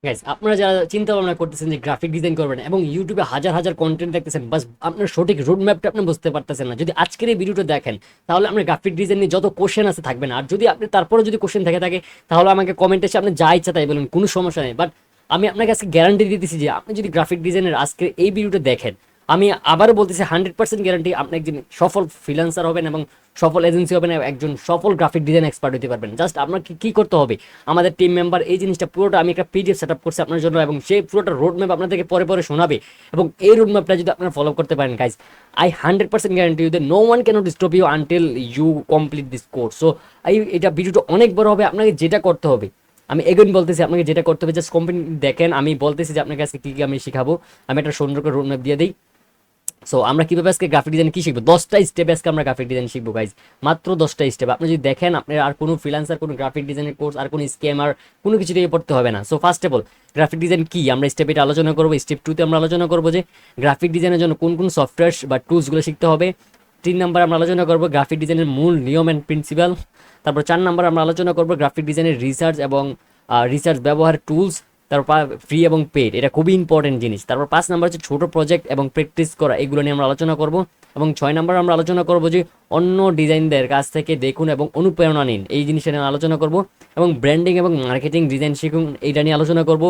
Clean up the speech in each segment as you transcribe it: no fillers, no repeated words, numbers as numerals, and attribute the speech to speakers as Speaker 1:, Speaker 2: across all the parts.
Speaker 1: Guys, আপনারা যারা চিন্তা ভাবনা করতেছেন যে গ্রাফিক ডিজাইন করবেন এবং ইউটিউবে হাজার হাজার কন্টেন্ট দেখতেছেন, বাস আপনার সঠিক রোড ম্যাপটা আপনি বুঝতে পারতেছেন না। যদি আজকের এই ভিডিওটা দেখেন, তাহলে আপনার গ্রাফিক ডিজাইন নিয়ে যত কোশ্চেন আছে থাকবে না। আর যদি আপনি তারপরে যদি কোশ্চেন থেকে থাকে, তাহলে আমাকে কমেন্টে এসে আপনি যা ইচ্ছা তাই বলুন, কোনো সমস্যা নেই। বাট আমি আপনাকে আজকে গ্যারান্টি দিতেছি যে আপনি যদি গ্রাফিক ডিজাইনের আজকের এই ভিডিওটা দেখেন, আমি আবারও বলতেছি 100% গ্যারান্টি আপনি একজন সফল ফ্রিল্যান্সার হবেন এবং সফল এজেন্সি হবেন এবং একজন সফল গ্রাফিক ডিজাইন এক্সপার্ট হতে পারবেন। জাস্ট আপনাকে কি করতে হবে, আমাদের টিম মেম্বার এই জিনিসটা পুরোটা আমি একটা পিডিএফ সেট আপ করছি আপনার জন্য, এবং সেই পুরোটা রোড ম্যাপ আপনাদেরকে পরে পরে শোনাবে। এবং এই রোড ম্যাপটা যদি আপনারা ফলো করতে পারেন guys, I 100% guarantee you that no one cannot stop you until you complete this course. So এটা ভিডিওটা অনেক বড় হবে। আপনাকে যেটা করতে হবে, আমি এগেন বলতেছি, আপনাকে যেটা করতে হবে জাস্ট কোম্পানি দেখেন। আমি বলতেছি যে আপনাকে আজকে কী কী আমি শিখাবো। আমি একটা সুন্দর করে রোড ম্যাপ দিয়ে দিই। সো আমরা কিভাবে আজকে গ্রাফিক ডিজাইন কি শিখবো, 10টা স্টেপ আজকে আমরা গ্রাফিক ডিজাইন শিখবো গাইজ। মাত্র 10টা স্টেপ। আপনি যদি দেখেন, আপনার আর কোনো ফ্রিল্যান্সার, কোনো গ্রাফিক ডিজাইনের কোর্স, আর কোনো স্কেমার, কোনো কিছু দিয়ে পড়তে হবে না। So first of all, graphic design কি আমরা স্টেপ এটা আলোচনা করবো। স্টেপ 2 তে আমরা আলোচনা করবো যে গ্রাফিক ডিজাইনের জন্য কোন কোন সফটওয়্যার বা টুলসগুলো শিখতে হবে। 3 নাম্বার আমরা আলোচনা করবো গ্রাফিক ডিজাইনের মূল নিয়ম অ্যান্ড প্রিন্সিপাল। তারপর 4 নাম্বার আমরা আলোচনা করবো গ্রাফিক ডিজাইনের রিসার্চ এবং রিসার্চ ব্যবহার টুলস। তারপর ফ্রি এবং পেড, এটা খুবই ইম্পর্টেন্ট জিনিস। তারপর 5 নাম্বার হচ্ছে ছোট প্রজেক্ট এবং প্র্যাকটিস করা, এগুলো নিয়ে আমরা আলোচনা করব। এবং 6 নাম্বার আমরা আলোচনা করব যে অন্য ডিজাইনদের কাছ থেকে দেখুন এবং অনুপ্রেরণা নিন, এই জিনিসটা নিয়ে আলোচনা করব। এবং ব্র্যান্ডিং এবং মার্কেটিং ডিজাইন শিখুন, এটা নিয়ে আলোচনা করব।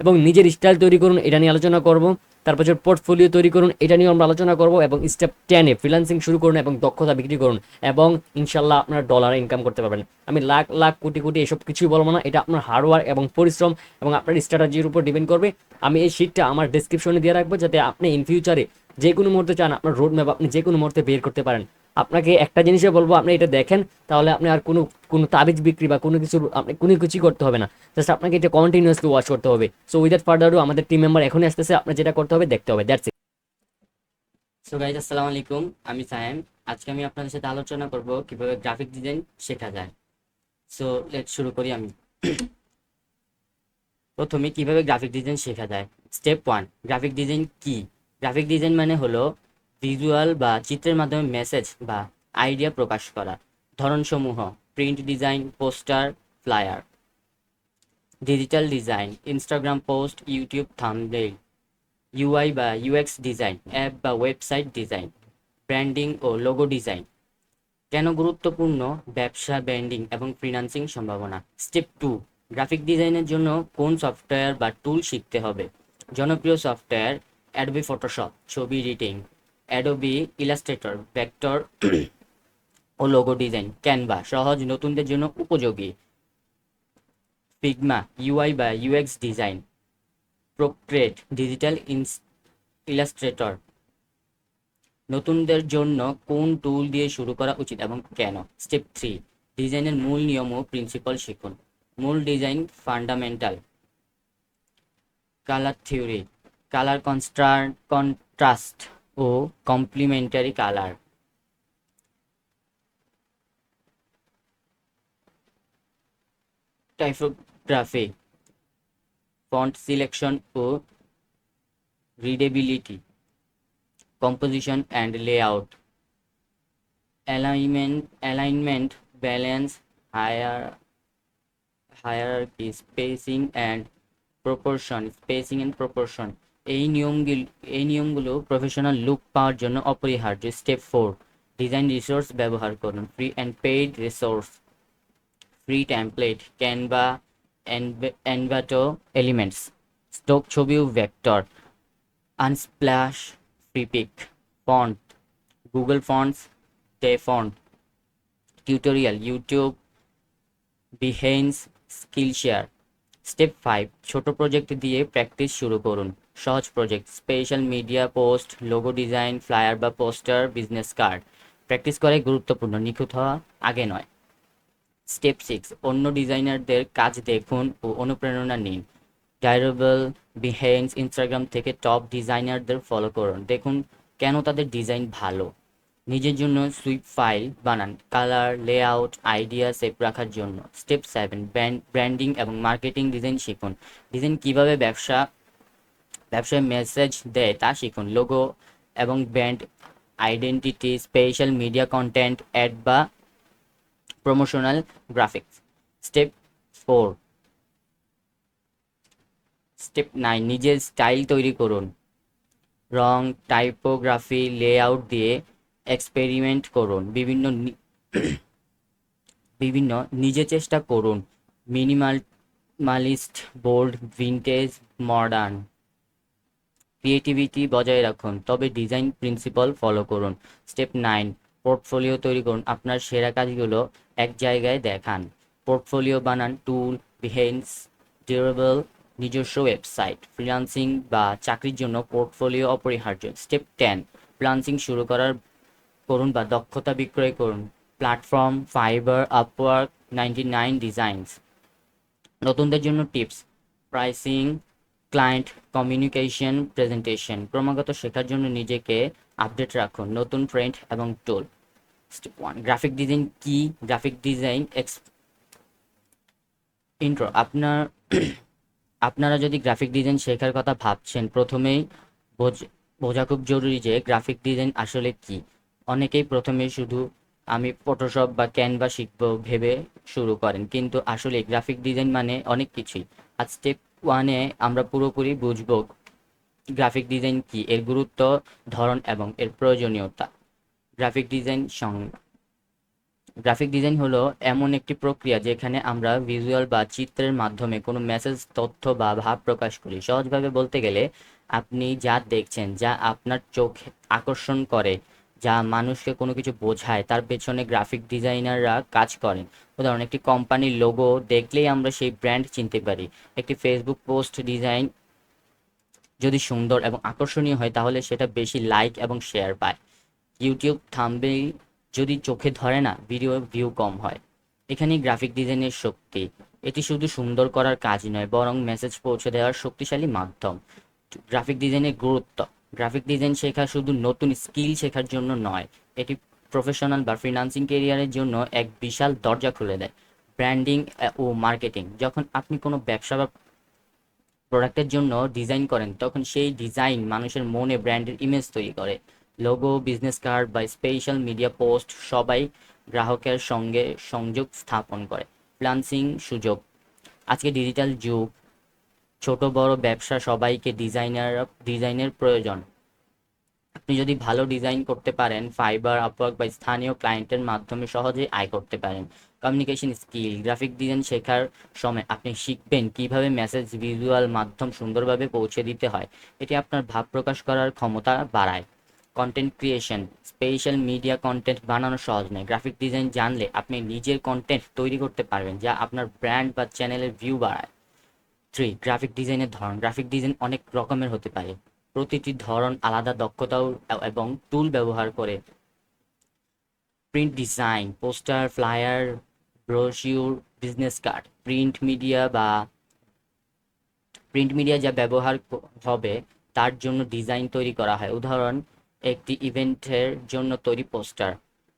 Speaker 1: এবং নিজের স্টাইল তৈরি করুন, এটা নিয়ে আলোচনা করব। তারপর হচ্ছে পোর্টফোলিও তৈরি করুন, এটা নিয়ে আমরা আলোচনা করব। এবং স্টেপ 10-এ ফ্রিল্যান্সিং শুরু করুন এবং দক্ষতা বিক্রি করুন, এবং ইনশাল্লাহ আপনার ডলার ইনকাম করতে পারবেন। আমি লাখ লাখ কোটি কোটি এসব কিছুই বলবো না, এটা আপনার হার্ডওয়ার্ক এবং পরিশ্রম এবং আপনার স্ট্র্যাটেজির উপর ডিপেন্ড করবে। আমি এই শিটটা আমার ডেসক্রিপশনে দিয়ে রাখবো, যাতে আপনি ইন ফিউচারে যে কোনো মুহূর্তে চান আপনার রোড ম্যাপ আপনি যে কোনো মুহূর্তে বের করতে পারেন। আপনাকে একটা জিনিসে বলবো, আপনি এটা দেখেন, তাহলে আপনি আর কোনো কোনো তাবিজ বিক্রি বা কোনো কিছু আপনি কোনো কিছুই করতে হবে না। জাস্ট আপনাকে এটা কন্টিনিউয়াসলি ওয়াচ করতে হবে। সো উইদাউট ফার্দার ডু, আমাদের টিম মেম্বার এখনই আসতেছে, আপনার যেটা করতে হবে দেখতে হবে, দ্যাটস ইট।
Speaker 2: সো গাইজ, আসসালামু আলাইকুম। আমি সায়েম। আজকে আমি আপনাদের সাথে আলোচনা করব কিভাবে গ্রাফিক ডিজাইন শেখা যায়। সো লেট শুরু করি আমি। প্রথমে কিভাবে গ্রাফিক ডিজাইন শেখা যায়। স্টেপ 1, গ্রাফিক ডিজাইন কি। গ্রাফিক ডিজাইন মানে হলো ভিজুয়াল বা চিত্রের মাধ্যমে মেসেজ বা আইডিয়া প্রকাশ করা। ধরনসমূহ: print design, poster, flyer. Digital design: Instagram post, YouTube thumbnail. UI বা ইউএক্স ডিজাইন: অ্যাপ বা ওয়েবসাইট ডিজাইন। ব্র্যান্ডিং ও লোগো ডিজাইন। কেন গুরুত্বপূর্ণ: ব্যবসা, ব্র্যান্ডিং এবং ফ্রিল্যান্সিং সম্ভাবনা। স্টেপ 2, গ্রাফিক ডিজাইনের জন্য কোন সফটওয়্যার বা টুল শিখতে হবে। জনপ্রিয় সফটওয়্যার: অ্যাডোবি ফটোশপ ছবি এডিটিং, অ্যাডোবি ইলাস্ট্রেটর ভেক্টর ও লোগো ডিজাইন, ক্যানভা সহজ নতুনদের জন্য উপযোগী, ফিগমা ইউআই বা ইউএক্স ডিজাইন, প্রোক্রিয়েট ডিজিটাল ইলাস্ট্রেটর। নতুনদের জন্য কোন টুল দিয়ে শুরু করা উচিত এবং কেন। স্টেপ 3, ডিজাইনের মূল নিয়ম ও প্রিন্সিপাল শিখুন। মূল design fundamental. Colour theory: colour contrast ও complementary colour. Typography: font selection ও readability. Composition and layout: alignment, balance, higher hierarchy, spacing and proportion. এই নিয়মগুলো প্রফেশনাল লুক পাওয়ার জন্য অপরিহার্য। স্টেপ 4, ডিজাইন রিসোর্স ব্যবহার করুন। Free and paid resource: free template, Canva, Envato, Elements. Stock ছবি ও vector, Unsplash, Freepik. Font: Google fonts, font. Tutorial: YouTube, Behance, Skillshare. Step 5, ছোট project দিয়ে প্র্যাকটিস শুরু করুন। সহজ project: special media post, logo design, flyer বা poster, business card. Practice করে গুরুত্বপূর্ণ, নিখুঁত হওয়া আগে নয়। স্টেপ 6, অন্য ডিজাইনারদের কাজ দেখুন ও অনুপ্রেরণা নিন। ডাইরেবল, বিহেইন্স, ইনস্টাগ্রাম থেকে টপ ডিজাইনারদের ফলো করুন, দেখুন কেন তাদের ডিজাইন ভালো। নিজের জন্য সুইপ ফাইল বানান, কালার, লেআউট, আইডিয়া সেভ রাখার জন্য। স্টেপ 7, ব্র্যান্ডিং এবং মার্কেটিং ডিজাইন শিখুন। ডিজাইন কিভাবে ব্যবসায় মেসেজ দেয় তা শিখুন। লোগো এবং brand identity, special media content, ad বা প্রমোশনাল গ্রাফিক্স। স্টেপ 4, স্টেপ 9, নিজের স্টাইল তৈরি করুন। রং, টাইপোগ্রাফি, লেআউট দিয়ে এক্সপেরিমেন্ট করুন। বিভিন্ন নিজে চেষ্টা করুন। Minimalist, bold, vintage, modern. Creativity বজায় রাখুন, তবে ডিজাইন প্রিন্সিপাল ফলো করুন। স্টেপ 9, পোর্টফোলিও তৈরি করুন। আপনার সেরা কাজগুলো এক জায়গায় দেখান। পোর্টফোলিও বানান, টুল, বিহেন্স, ডিউরেবল, নিজস্ব ওয়েবসাইট। ফ্রিল্যান্সিং বা চাকরির জন্য পোর্টফোলিও অপরিহার্য। স্টেপ 10, ফ্রিল্যান্সিং শুরু করুন বা দক্ষতা বিক্রয় করুন। Platform, fibre, Upwork, 99 designs. নতুনদের জন্য tips: pricing, client communication, presentation. ক্রমাগত শেখার জন্য নিজেকে আপডেট রাখুন, নতুন ট্রেন্ড এবং টুল। স্টেপ 1, গ্রাফিক ডিজাইন কি? Graphic design intro. আপনারা যদি গ্রাফিক ডিজাইন শেখার কথা ভাবছেন, প্রথমেই বোঝা খুব জরুরি যে গ্রাফিক ডিজাইন আসলে কি। অনেকেই প্রথমে শুধু আমি ফটোশপ বা ক্যানভা শিখবো ভেবে শুরু করেন, কিন্তু আসলে গ্রাফিক ডিজাইন মানে অনেক কিছুই। আজ স্টেপ 1-এ আমরা পুরোপুরি বুঝবো গ্রাফিক ডিজাইন কি, এর গুরুত্ব, ধরন এবং এর প্রয়োজনীয়তা। গ্রাফিক ডিজাইন সংজ্ঞা: গ্রাফিক ডিজাইন হলো এমন একটি প্রক্রিয়া যেখানে আমরা ভিজুয়াল বা চিত্রের মাধ্যমে কোনো মেসেজ, তথ্য বা ভাব প্রকাশ করি। সহজভাবে বলতে গেলে, আপনি যা দেখছেন, যা আপনার চোখে আকর্ষণ করে, যা মানুষকে কোনো কিছু বোঝায়, তার পেছনে গ্রাফিক ডিজাইনাররা কাজ করেন। উদাহরণ: একটি কোম্পানির লোগো দেখলেই আমরা সেই ব্র্যান্ড চিনতে পারি। একটি ফেসবুক পোস্ট ডিজাইন যদি সুন্দর এবং আকর্ষণীয় হয়, তাহলে সেটা বেশি লাইক এবং শেয়ার পায়। ইউটিউব থাম্বনেইল যদি চোখে ধরে না, ভিডিও ভিউ কম হয়। এখানেই গ্রাফিক ডিজাইনের শক্তি। এটি শুধু সুন্দর করার কাজ নয়, বরং মেসেজ পৌঁছে দেওয়ার শক্তিশালী মাধ্যম। গ্রাফিক ডিজাইনের গুরুত্ব: গ্রাফিক ডিজাইন শেখা শুধু নতুন স্কিল শেখার জন্য নয়, এটি প্রফেশনাল বা ফ্রিল্যান্সিং ক্যারিয়ারের জন্য এক বিশাল দরজা খুলে দেয়। ব্র্যান্ডিং ও মার্কেটিং: যখন আপনি কোনো ব্যবসা বা প্রোডাক্টের জন্য ডিজাইন করেন, তখন সেই ডিজাইন মানুষের মনে ব্র্যান্ডের ইমেজ তৈরি করে। লোগো, বিজনেস কার্ড বা স্পেশাল মিডিয়া পোস্ট সবাই গ্রাহকের সঙ্গে সংযোগ স্থাপন করে। ফ্রিল্যান্সিং সুযোগ: আজকে ডিজিটাল যুগ, ছোট বড় ব্যবসা সবাইকে ডিজাইনের প্রয়োজন। আপনি যদি ভালো ডিজাইন করতে পারেন, ফাইবার, আপওয়ার্ক বা স্থানীয় ক্লায়েন্টের মাধ্যমে সহজেই আয় করতে পারেন। কমিউনিকেশন স্কিল: গ্রাফিক ডিজাইন শেখার সময় আপনি শিখবেন কিভাবে মেসেজ, ভিজুয়াল মাধ্যম সুন্দরভাবে পৌঁছে দিতে হয়। এটি আপনার ভাব প্রকাশ করার ক্ষমতা বাড়ায়। Content creation: special media content বানানো সহজ নয়। গ্রাফিক ডিজাইন জানলে আপনি নিজের কন্টেন্ট তৈরি করতে পারবেন, যা আপনার ব্র্যান্ড বা চ্যানেলের ভিউ বাড়ায়। 3, গ্রাফিক ডিজাইনের ধরন। গ্রাফিক ডিজাইন অনেক রকমের হতে পারে, প্রতিটি ধরন আলাদা দক্ষতাও এবং টুল ব্যবহার করে। Print design: poster, flyer, brochure, business card. Print media যা ব্যবহার হবে তার জন্য ডিজাইন তৈরি করা হয়। উদাহরণ: একটি ইভেন্টের জন্য তৈরি পোস্টার।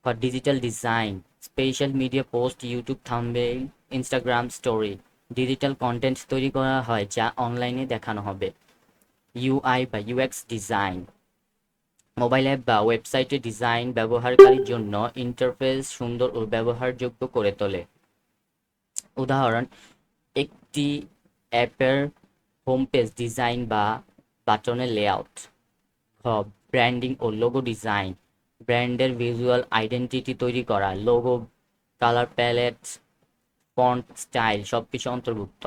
Speaker 2: বা digital design: special media post, YouTube thumbnail, Instagram story. Digital content তৈরি করা হয় যা অনলাইনে দেখানো হবে। ইউআই বা ইউএক্স ডিজাইন: মোবাইল অ্যাপ বা ওয়েবসাইটে ডিজাইন ব্যবহারকারীর জন্য ইন্টারফেস সুন্দর ও ব্যবহারযোগ্য করে তোলে। উদাহরণ: একটি অ্যাপের হোম পেজ ডিজাইন বা বাটনের লেআউট। ব্র্যান্ডিং ও লোগো ডিজাইন: ব্র্যান্ডের ভিজুয়াল আইডেন্টিটি তৈরি করা। Logo, colour palette, font style সবকিছু অন্তর্ভুক্ত।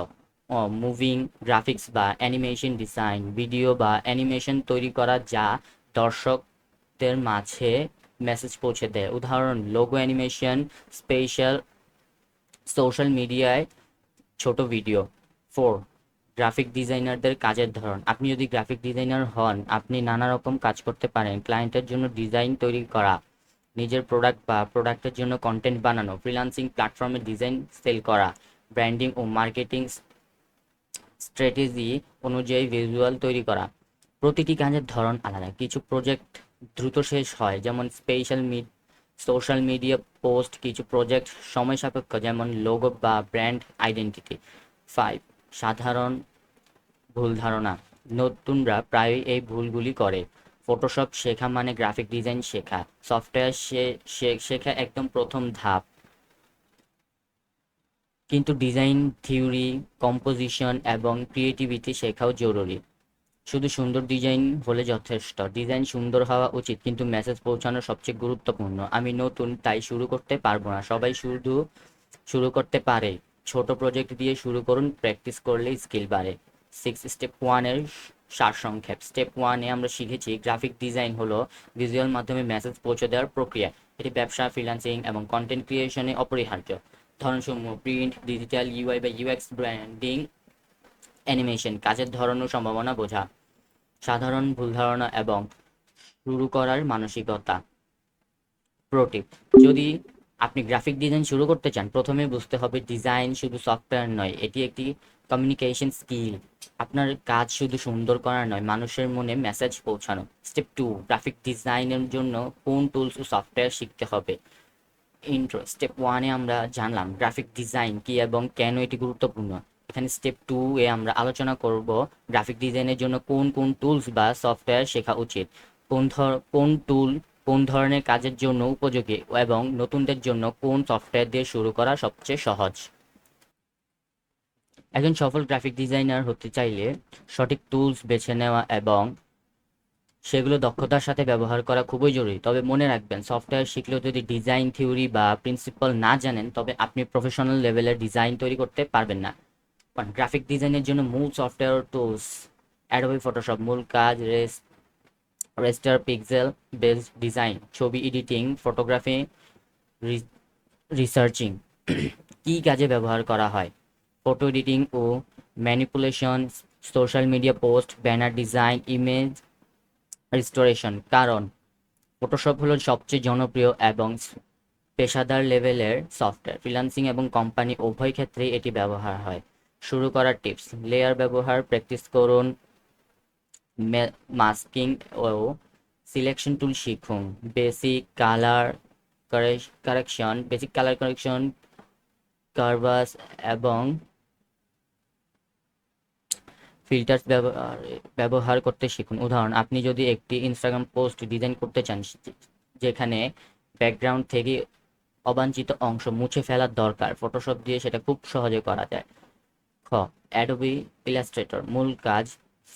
Speaker 2: মুভিং গ্রাফিক্স বা অ্যানিমেশন ডিজাইন: ভিডিও বা অ্যানিমেশন তৈরি করা যা দর্শকদের মাঝে মেসেজ পৌঁছে দেয়। উদাহরণ: লোগো অ্যানিমেশন, স্পেশাল সোশ্যাল মিডিয়ায় ছোট ভিডিও। 4, গ্রাফিক ডিজাইনারদের কাজের ধরন। আপনি যদি গ্রাফিক ডিজাইনার হন, আপনি নানা রকম কাজ করতে পারেন। ক্লায়েন্টের জন্য ডিজাইন তৈরি করা, নিজের প্রোডাক্ট বা প্রোডাক্টের জন্য কন্টেন্ট বানানো, ফ্রিল্যান্সিং প্ল্যাটফর্মে ডিজাইন সেল করা, ব্র্যান্ডিং ও মার্কেটিং স্ট্র্যাটেজি অনুযায়ী ভিজুয়াল তৈরি করা। প্রতিটি কাজের ধরন আলাদা। কিছু প্রজেক্ট দ্রুত শেষ হয়, যেমন সোশ্যাল মিডিয়া পোস্ট। কিছু প্রজেক্ট সময় সাপেক্ষ, যেমন লোগো বা ব্র্যান্ড আইডেন্টিটি। 5, সাধারণ ভুল ধারণা: নতুনরা প্রায়ই এই ভুলগুলি করে। ফটোশপ শেখা মানে গ্রাফিক ডিজাইন শেখা। সফটওয়্যার শেখা একদম প্রথম ধাপ। কিন্তু ডিজাইন থিওরি, কম্পোজিশন এবং ক্রিয়েটিভিটি শেখাও জরুরি। শুধু সুন্দর ডিজাইন হলে যথেষ্ট, ডিজাইন সুন্দর হওয়া উচিত কিন্তু মেসেজ পৌঁছানো সবচেয়ে গুরুত্বপূর্ণ। আমি নতুন তাই শুরু করতে পারবো না, সবাই শুধু শুরু করতে পারে। ছোট প্রজেক্ট দিয়ে শুরু করুন, প্র্যাকটিস করলে স্কিল বাড়ে। স্টেপ ওয়ানের সারসংক্ষেপ। স্টেপ ওয়ানে আমরা শিখেছি গ্রাফিক ডিজাইন হলো ভিজুয়াল মাধ্যমে মেসেজ পৌঁছে দেওয়ার প্রক্রিয়া। এটি ব্যবসা, ফ্রিল্যান্সিং এবং কন্টেন্ট ক্রিয়েশনে অপরিহার্য। ধরনসমূহ: প্রিন্ট, ডিজিটাল, ইউআই বা ইউএক্স, ব্র্যান্ডিং, অ্যানিমেশন। কাজের ধরন ও সম্ভাবনা বোঝা, সাধারণ ভুল ধারণা এবং শুরু করার মানসিকতা। প্রোটিপ: যদি আপনি গ্রাফিক ডিজাইন শুরু করতে চান, প্রথমে বুঝতে হবে ডিজাইন শুধু সফটওয়্যার নয়, এটি একটি কমিউনিকেশন স্কিল। আপনার কাজ শুধু সুন্দর করা নয়, মানুষের মনে মেসেজ পৌঁছানো। স্টেপ টু: গ্রাফিক ডিজাইনের জন্য কোন টুলস ও সফটওয়্যার শিখতে হবে। ইন্ট্রো। স্টেপ ওয়ানে আমরা জানলাম গ্রাফিক ডিজাইন কি এবং কেন এটি গুরুত্বপূর্ণ। এখানে স্টেপ টু এ আমরা আলোচনা করব গ্রাফিক ডিজাইনের জন্য কোন কোন টুলস বা সফটওয়্যার শেখা উচিত, কোন টুল কোন ধরনের কাজের জন্য উপযোগী এবং নতুনদের জন্য কোন সফটওয়্যার দিয়ে শুরু করা সবচেয়ে সহজ। একজন সফল গ্রাফিক ডিজাইনার হতে চাইলে সঠিক টুলস বেছে নেওয়া এবং সেগুলো দক্ষতার সাথে ব্যবহার করা খুবই জরুরি। তবে মনে রাখবেন, সফটওয়্যার শিখলেও যদি ডিজাইন থিওরি বা প্রিন্সিপাল না জানেন, তবে আপনি প্রফেশনাল লেভেলের ডিজাইন তৈরি করতে পারবেন না। গ্রাফিক ডিজাইনের জন্য মূল সফটওয়্যার টুলস: অ্যাডোবি ফটোশপ মূল কাজ, রেস্টার, পিক্সেল বেসড ডিজাইন, ছবি এডিটিং, ফটোগ্রাফি, রিসার্চিং। কী কাজে ব্যবহার করা হয়: ফটো এডিটিং ও manipulation, social media post, banner design, image restoration. কারণ ফটোশপ হলো সবচেয়ে জনপ্রিয় এবং পেশাদার লেভেলের সফটওয়্যার। ফ্রিল্যান্সিং এবং কোম্পানি উভয় ক্ষেত্রেই এটি ব্যবহার হয়। শুরু করার টিপস: লেয়ার ব্যবহার প্র্যাকটিস করুন, মাস্কিং ও সিলেকশন টুল শিখুন, বেসিক কালার কারেকশন, কারভাস এবং ফিল্টার্স ব্যবহার করতে শিখুন। উদাহরণ: আপনি যদি একটি ইনস্টাগ্রাম পোস্ট ডিজাইন করতে চান যেখানে ব্যাকগ্রাউন্ড থেকে অবাঞ্ছিত অংশ মুছে ফেলার দরকার, ফটোশপ দিয়ে সেটা খুব সহজে করা যায়। খ. অ্যাডোবি ইলাস্ট্রেটর মূল কাজ,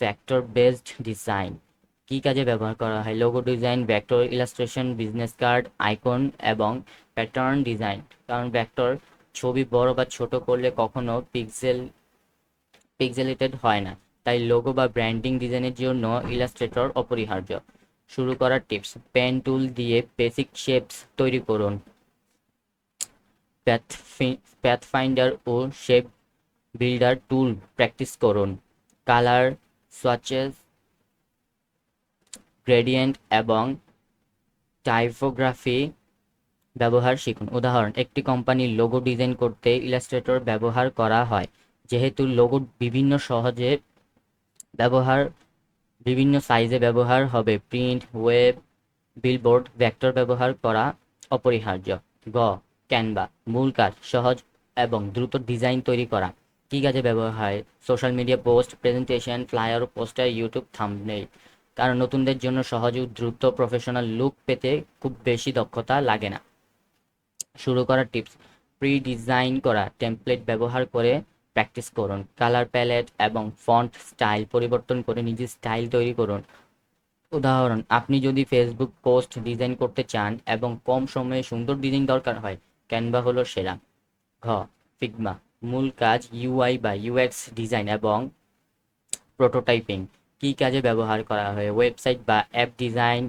Speaker 2: ভেক্টর বেসড ডিজাইন। কী কাজে ব্যবহার করা হয়: logo design, vector illustration, business card, icon এবং প্যাটার্ন ডিজাইন। কারণ ভেক্টর ছবি বড় বা ছোট করলে কখনো পিক্সেলেটেড হয় না, তাই লোগো বা ব্র্যান্ডিং ডিজাইনের জন্য ইলাস্ট্রেটর অপরিহার্য। শুরু করার টিপস: পেন টুল দিয়ে বেসিক শেপস তৈরি করুন, প্যাথফাইন্ডার ও শেপ বিল্ডার টুল প্র্যাকটিস করুন, কালার সোয়াচেস, গ্রেডিয়েন্ট এবং টাইপোগ্রাফি ব্যবহার শিখুন। উদাহরণ: একটি কোম্পানির লোগো ডিজাইন করতে ইলাস্ট্রেটর ব্যবহার করা হয়, যেহেতু লোগো বিভিন্ন সাইজে ব্যবহার হবে। প্রিন্ট, ওয়েব, বিলবোর্ড, ভেক্টর ব্যবহার করা অপরিহার্য। গ. ক্যানভা মূল কাজ, সহজ এবং দ্রুত ডিজাইন তৈরি করা। কী কাজে ব্যবহার হয়: social media post, presentation, flyer, poster, YouTube thumbnail. কারণ নতুনদের জন্য সহজ ও দ্রুত প্রফেশনাল লুক পেতে খুব বেশি দক্ষতা লাগে না। শুরু করার টিপস: প্রি ডিজাইন করা টেমপ্লেট ব্যবহার করে প্র্যাকটিস করুন, কালার প্যালেট এবং ফন্ট স্টাইল পরিবর্তন করে নিজের স্টাইল তৈরি করুন। উদাহরণ: আপনি যদি ফেসবুক পোস্ট ডিজাইন করতে চান এবং কম সময়ে সুন্দর ডিজাইন দরকার হয়, ক্যানভা হলো সেরা। ঘ. ফিগমা মূল কাজ, ইউআই বা ইউএক্স ডিজাইন এবং প্রোটোটাইপিং। কী কাজে ব্যবহার করা হয়: ওয়েবসাইট বা app design,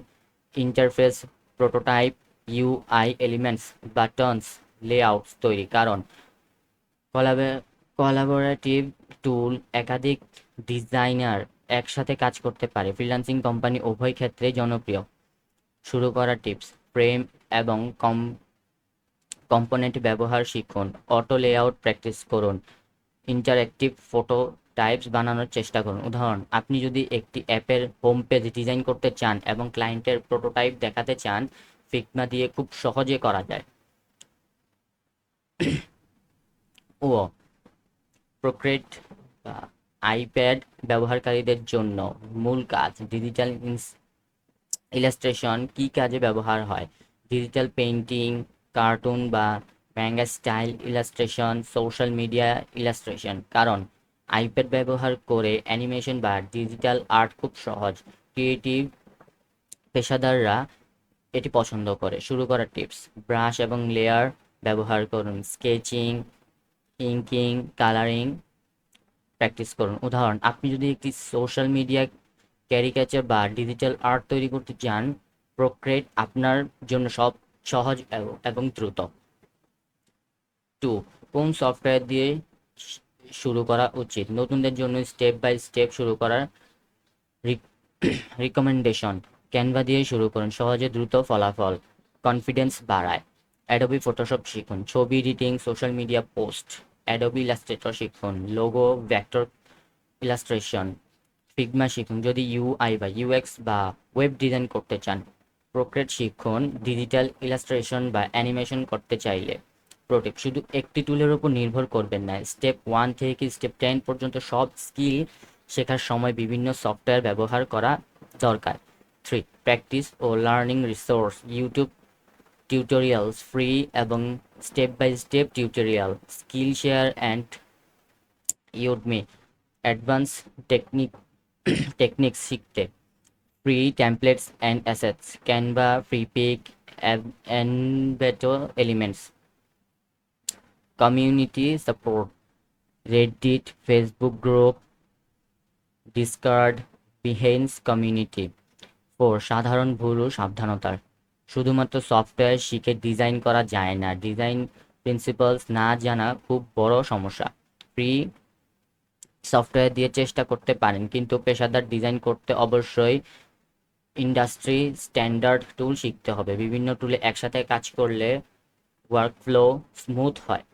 Speaker 2: interface, prototype, UI elements, buttons, layouts তৈরি। কারণ কোলাবোরেটিভ টুল একাধিক ডিজাইনার একসাথে কাজ করতে পারে। ফ্রিল্যান্সিং কোম্পানি উভয় ক্ষেত্রে জনপ্রিয়। শুরু করার টিপস: ফ্রেম এবং কম্পোনেন্ট ব্যবহার শিখুন, অটো লেআউট প্র্যাকটিস করুন, ইন্টারঅ্যাক্টিভ ফটো টাইপস বানানোর চেষ্টা করুন। উদাহরণ: আপনি যদি একটি অ্যাপের হোম পেজ ডিজাইন করতে চান এবং ক্লায়েন্টের প্রোটোটাইপ দেখাতে চান, ফিগমা দিয়ে খুব সহজে করা যায়। ও. প্রোক্রিয়েট আইপ্যাড ব্যবহারকারীদের জন্য মূল কাজ, ডিজিটাল ইলাস্ট্রেশন। কী কাজে ব্যবহার হয়: ডিজিটাল পেইন্টিং, কার্টুন বা manga style illustration, social media illustration. কারণ আইপ্যাড ব্যবহার করে অ্যানিমেশন বা ডিজিটাল আর্ট খুব সহজ। ক্রিয়েটিভ পেশাদাররা এটি পছন্দ করে। শুরু করার টিপস: ব্রাশ এবং লেয়ার ব্যবহার করুন, স্কেচিং, ইঙ্কিং, কালারিং প্র্যাকটিস করুন। উদাহরণ: আপনি যদি একটি সোশ্যাল মিডিয়া ক্যারিকেচার বা ডিজিটাল আর্ট তৈরি করতে চান, প্রক্রিয়েট আপনার জন্য সব সহজ এবং দ্রুত। 2. কোন সফটওয়্যার দিয়ে শুরু করা উচিত? নতুনদের জন্য স্টেপ বাই স্টেপ শুরু করার রিকমেন্ডেশন: ক্যানভা দিয়ে শুরু করুন, সহজে দ্রুত ফলাফল, কনফিডেন্স বাড়ায়। অ্যাডোবি ফটোশপ শিখুন, ছবি editing, social media post. Adobe Illustrator শিখুন, লোগো, ভেক্টর ইলাস্ট্রেশন। ফিগমা শিখুন যদি ইউআই বা ইউএক্স বা ওয়েব ডিজাইন করতে চান। প্রোক্রেট শিখুন ডিজিটাল ইলাস্ট্রেশন বা অ্যানিমেশন করতে চাইলে। প্রোটিপ: শুধু একটি টুলের উপর নির্ভর করবেন না, স্টেপ 1 থেকে স্টেপ 10 পর্যন্ত সব স্কিল শেখার সময় বিভিন্ন সফটওয়্যার ব্যবহার করা দরকার। 3. প্র্যাকটিস ও learning resource: YouTube tutorials, free এবং step by step tutorial, skill share and Udemy. Advance technique techniques শিখতে free templates and assets, Canva, Freepik, Envato Elements. Community support: Reddit, Facebook group, Discord, Behance community. 4. সাধারণ ভুল ও সাবধানতার: শুধুমাত্র software শিখে design করা যায় না, ডিজাইন প্রিন্সিপালস না জানা খুব বড় সমস্যা। ফ্রি সফটওয়্যার দিয়ে চেষ্টা করতে পারেন, কিন্তু পেশাদার ডিজাইন করতে অবশ্যই ইন্ডাস্ট্রি স্ট্যান্ডার্ড টুল শিখতে হবে। বিভিন্ন টুলে একসাথে কাজ করলে ওয়ার্কফ্লো স্মুথ হয়।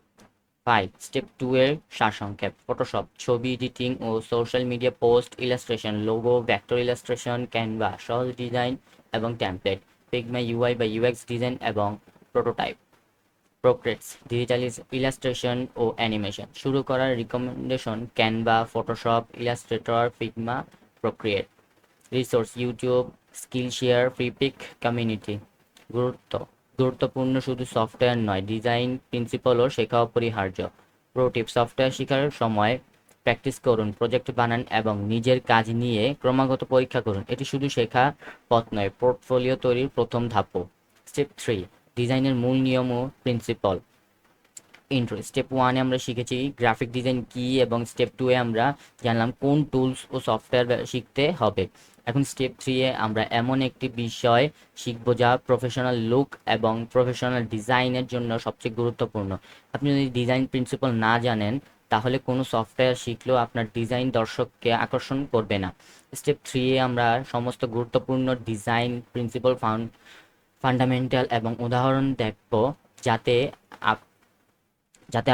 Speaker 2: 5. স্টেপ 2 এর সারসংক্ষেপ: ফটোশপ, ছবি এডিটিং ও social media post, illustration, logo, vector illustration, Canva, সহজ ডিজাইন এবং টেমপ্লেট, ফিগমা ইউআই বা ইউএক্স ডিজাইন এবং প্রোটোটাইপ। প্রোক্রেটস, ডিজিটাল ইলাস্ট্রেশন ও অ্যানিমেশন। শুরু করার recommendation: Canva, Photoshop, Illustrator, Figma, Procreate. Resource: YouTube, Skillshare, Freepik community. গুরুত্বপূর্ণ শুধু সফটওয়্যার নয়, ডিজাইন প্রিন্সিপালও শেখা অপরিহার্য। প্রো টিপ: সফটওয়্যার শেখার সময় প্র্যাকটিস করুন, প্রজেক্ট বানান এবং নিজের কাজ নিয়ে ক্রমাগত পরীক্ষা করুন। এটি শুধু শেখা পথ নয়, পোর্টফোলিও তৈরির প্রথম ধাপও। স্টেপ 3: ডিজাইনের মূল নিয়ম ও প্রিন্সিপাল। ইন্ট্রো: স্টেপ 1 এ আমরা শিখেছি গ্রাফিক ডিজাইন কি, এবং স্টেপ 2 এ আমরা জানলাম কোন টুলস ও সফটওয়্যার শিখতে হবে। এখন স্টেপ 3 এ আমরা এমন একটি বিষয় শিখব যা প্রফেশনাল লুক এবং প্রফেশনাল ডিজাইনের জন্য সবচেয়ে গুরুত্বপূর্ণ। আপনি যদি ডিজাইন প্রিন্সিপাল না জানেন, তাহলে কোনো সফটওয়্যার শিখলেও আপনার ডিজাইন দর্শককে আকর্ষণ করবে না। স্টেপ 3 এ আমরা সমস্ত গুরুত্বপূর্ণ ডিজাইন প্রিন্সিপাল, ফান্ডামেন্টাল এবং উদাহরণ দেখব, যাতে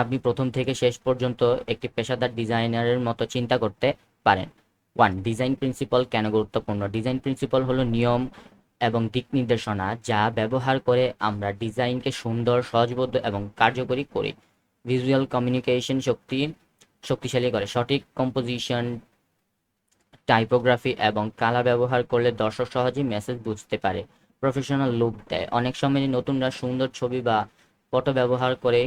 Speaker 2: আপনি প্রথম থেকে শেষ পর্যন্ত একটি পেশাদার ডিজাইনারের মতো চিন্তা করতে পারেন। 1. ডিজাইন প্রিন্সিপাল কেন গুরুত্বপূর্ণ? ডিজাইন প্রিন্সিপাল হলো নিয়ম এবং দিক নির্দেশনা যা ব্যবহার করে আমরা ডিজাইনকে সুন্দর, সহজবোধ্য এবং কার্যকরী করি। ভিজুয়াল কমিউনিকেশন শক্তিশালী করে। সঠিক কম্পোজিশন, টাইপোগ্রাফি এবং কালার ব্যবহার করলে দর্শক সহজেই মেসেজ বুঝতে পারে। প্রফেশনাল লুক দেয়। অনেক সময় নতুনরা সুন্দর ছবি বা ফটো ব্যবহার করে,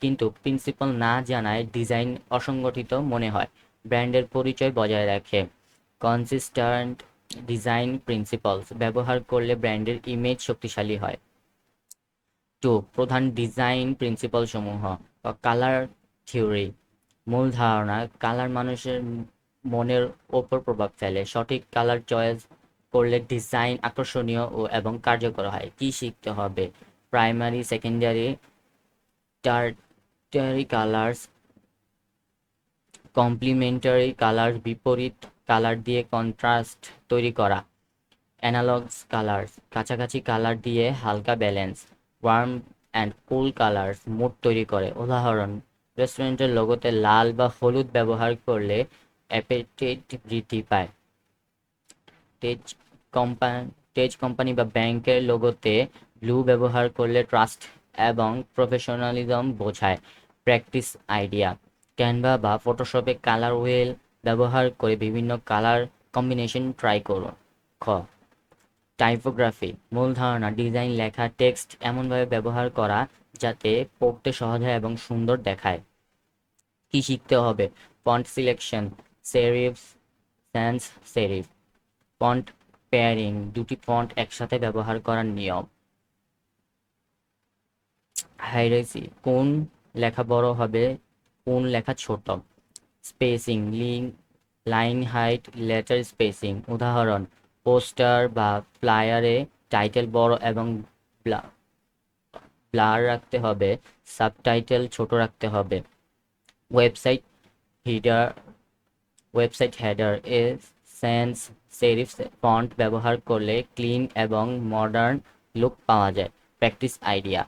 Speaker 2: কিন্তু প্রিন্সিপাল না জানায় ডিজাইন অসংগঠিত মনে হয়। ব্র্যান্ডের পরিচয় বজায় রাখে। কনসিস্টেন্ট ডিজাইন প্রিন্সিপালস ব্যবহার করলে ব্র্যান্ডের ইমেজ শক্তিশালী হয়। 2. প্রধান ডিজাইন প্রিন্সিপাল সমূহ। Colour theory. মূল ধারণা: কালার মানুষের মনের ওপর প্রভাব ফেলে। সঠিক কালার চয়েস করলে ডিজাইন আকর্ষণীয় এবং কার্যকর হয়। কি শিখতে হবে? Primary, secondary, tertiary colours, complementary colour, বিপরীত কালার দিয়ে কন্ট্রাস্ট তৈরি করা। অ্যানালগস কালার্স, কাছাকাছি কালার দিয়ে হালকা balance. Warm and cool colours, mood তৈরি করে। উদাহরণ: রেস্টুরেন্টের লোগোতে লাল বা হলুদ ব্যবহার করলে অ্যাপেটাইট বৃদ্ধি পায়। তেজ কোম্পানি বা ব্যাংকের লোগোতে ব্লু ব্যবহার করলে ট্রাস্ট এবং প্রফেশনালিজম বোঝায়। প্র্যাকটিস আইডিয়া: ক্যানভা বা ফটোশপে কালার হুইল ব্যবহার করে বিভিন্ন কালার কম্বিনেশন ট্রাই করুন। খ. টাইপোগ্রাফি। মূল ধারণা: ডিজাইন লেখা টেক্সট এমনভাবে ব্যবহার করা যাতে পড়তে সহজ হয় এবং সুন্দর দেখায়। কি শিখতে হবে? Font selection, serif, sans serif. Font pairing, দুটি ফন্ট একসাথে ব্যবহার করার নিয়ম। হাইরার্কি, কোন লেখা বড় হবে, কোন লেখা ছোট। Spacing, line height, letter spacing. উদাহরণ, পোস্টার বা ফ্লায়ারে টাইটেল বড় এবং ব্লার রাখতে হবে, সাবটাইটেল ছোট রাখতে হবে। Website header website header a sense serif font ব্যবহার করলে ক্লিন এবং মডার্ন লুক পাওয়া যায়। প্র্যাকটিস আইডিয়া,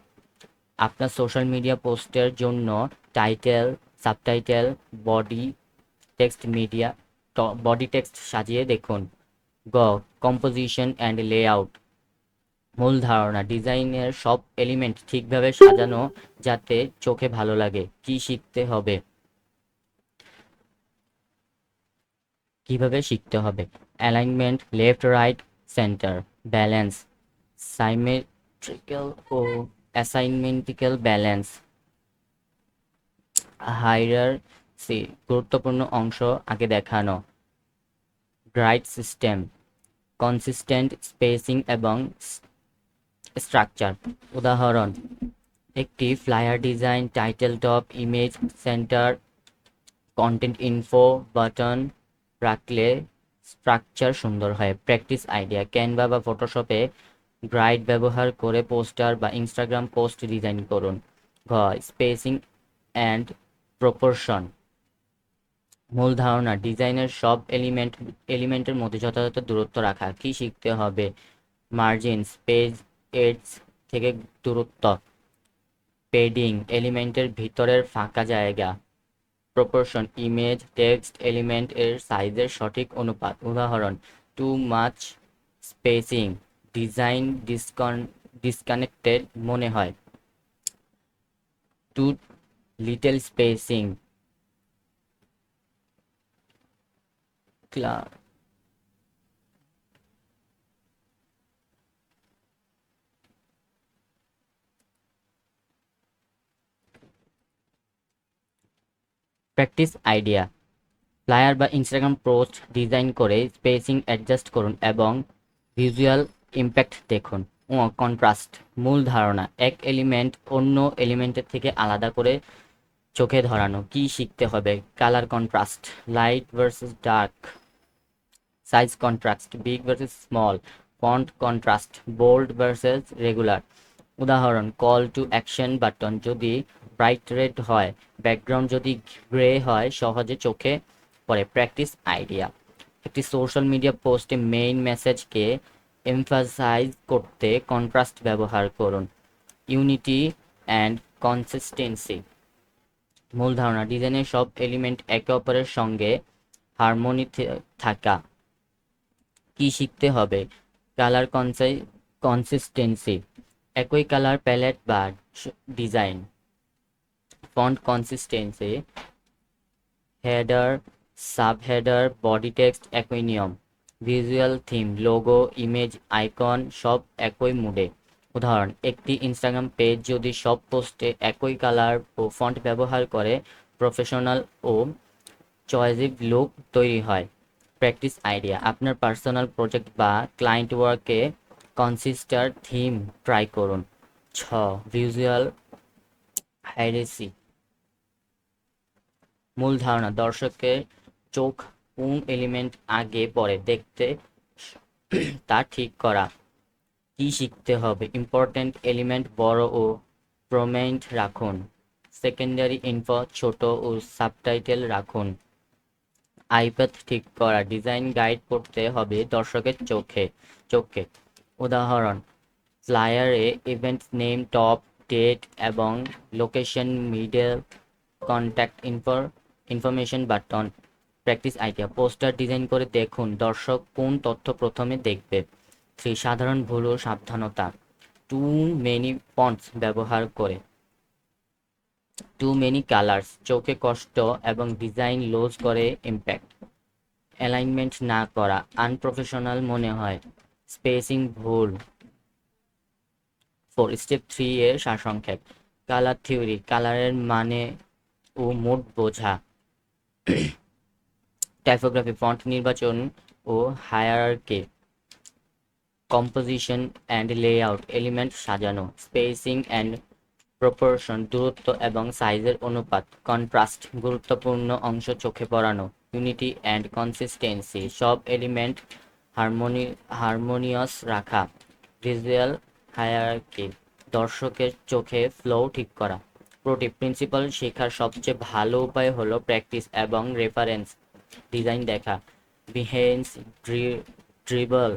Speaker 2: আপনার সোশ্যাল মিডিয়া পোস্টের জন্য title, subtitle, body body text সাজিয়ে দেখুন। গ. Composition and layout. মূল ধারণা, ডিজাইনের সব এলিমেন্ট ঠিকভাবে সাজানো যাতে চোখে ভালো লাগে। কি শিখতে হবে? কিভাবে শিখতে হবে? Alignment, left right centre, balance, symmetrical ও অ্যাসাইনমেন্টিক্যাল ব্যালেন্স, হাইরার্কি, গুরুত্বপূর্ণ অংশ আগে দেখানো। গ্রাইড সিস্টেম, কনসিস্টেন্ট স্পেসিং এবং স্ট্রাকচার। উদাহরণ, একটি flyer design, title top, image centre, content info button রাখলে স্ট্রাকচার সুন্দর হয়। প্র্যাকটিস আইডিয়া, ক্যানভা বা ফটোশপে গ্রাইড ব্যবহার করে পোস্টার বা ইনস্টাগ্রাম পোস্ট ডিজাইন করুন। ঘ. Spacing and proportion. মূল ধারণা, ডিজাইনের সব এলিমেন্টের মধ্যে যথাযথ দূরত্ব রাখা। কি শিখতে হবে? মার্জিনস, পেজ এডস থেকে দূরত্ব। পেডিং, এলিমেন্টের ভিতরের ফাঁকা জায়গা। প্রপোর্শন, ইমেজ, টেক্সট এলিমেন্ট এর সাইজের সঠিক অনুপাত। উদাহরণ, too much spacing, design disconnected মনে হয়। Too little spacing, practice idea, flyer বা ইনস্টাগ্রাম পোস্ট ডিজাইন করে স্পেসিং অ্যাডজাস্ট করুন এবং ভিজুয়াল ইমপ্যাক্ট দেখুন। ও কন্ট্রাস্ট, মূল ধারণা, এক এলিমেন্ট অন্য এলিমেন্টের থেকে আলাদা করে চোখে ধরানো। কি শিখতে হবে? Colour contrast, light versus dark, size contrast, big versus small, font contrast, bold versus regular. উদাহরণ, কল টু অ্যাকশন বাটন যদি ব্রাইট রেড হয়, ব্যাকগ্রাউন্ড যদি গ্রে হয়, সহজে চোখে পড়ে। প্র্যাকটিস আইডিয়া, একটি সোশ্যাল মিডিয়া পোস্টে মেইন মেসেজকে এমফাসাইজ করতে কন্ট্রাস্ট ব্যবহার করুন। Unity and consistency. মূল ধারণা, ডিজাইনের সব এলিমেন্ট একে অপরের সঙ্গে হারমোনি থাকা। কি শিখতে হবে? কালার কনসিস্টেন্সি, একই কালার প্যালেট বা design. Font consistency, header, sub header, body text একই নিয়ম। Visual theme, logo, image, icon সব একই মুডে। উদাহরণ, একটি ইনস্টাগ্রাম পেজ যদি সব পোস্টে একই কালার ও ফন্ট ব্যবহার করে, প্রফেশনাল ও চয়েজিভ লুক তৈরি হয়। প্র্যাকটিস আইডিয়া, আপনার পার্সোনাল প্রজেক্ট বা ক্লায়েন্ট ওয়ার্কে কনসিস্টার থিম ট্রাই করুন। ছ. ভিজুয়াল হাইরেসি, মূল ধারণা, দর্শকের চোখ কোন এলিমেন্ট আগে পরে দেখতে তা ঠিক করা। কি শিখতে হবে? ইম্পর্ট্যান্ট এলিমেন্ট বড় ও প্রমিনেন্ট রাখুন, সেকেন্ডারি ইনফো ছোট ও সাবটাইটেল রাখুন। আইপ্যাড ঠিক করা, ডিজাইন গাইড করতে হবে দর্শকের চোখে। উদাহরণ, ফ্লায়ারে ইভেন্ট নেম, টপ, ডেট এবং location, middle, contact information button. Practice idea, poster design করে দেখুন দর্শক কোন তথ্য প্রথমে দেখবে। 3. সাধারণ ভুল ও সাবধানতা। টু মেনি ফন্টস ব্যবহার করে, টু মেনি কালার্স চোখে কষ্ট এবং ডিজাইন লুজ করে ইমপ্যাক্ট। অ্যালাইনমেন্ট না করা, আনপ্রফেশনাল মনে হয়। স্পেসিং ভুল। 4. স্টেপ 3 এর সারসংক্ষেপ। কালার থিওরি, কালারের মানে ও মোড বোঝা। টাইপোগ্রাফি, ফন্ট নির্বাচন ও hierarchy. Composition and layout, element সাজানো। স্পেসিং অ্যান্ড প্রপোর্শন, দূরত্ব এবং সাইজের অনুপাত। কন্ট্রাস্ট, গুরুত্বপূর্ণ অংশ চোখে পড়ানো। ইউনিটি অ্যান্ড কনসিস্টেন্সি, সব এলিমেন্ট হারমোনিয়াস রাখা। ভিজুয়াল হায়ারার্কি, দর্শকের চোখে ফ্লো ঠিক করা। প্রোটিপ, প্রিন্সিপাল শেখার সবচেয়ে ভালো উপায় হলো প্র্যাকটিস এবং রেফারেন্স ডিজাইন দেখা। বিহেন্স ড্রিবল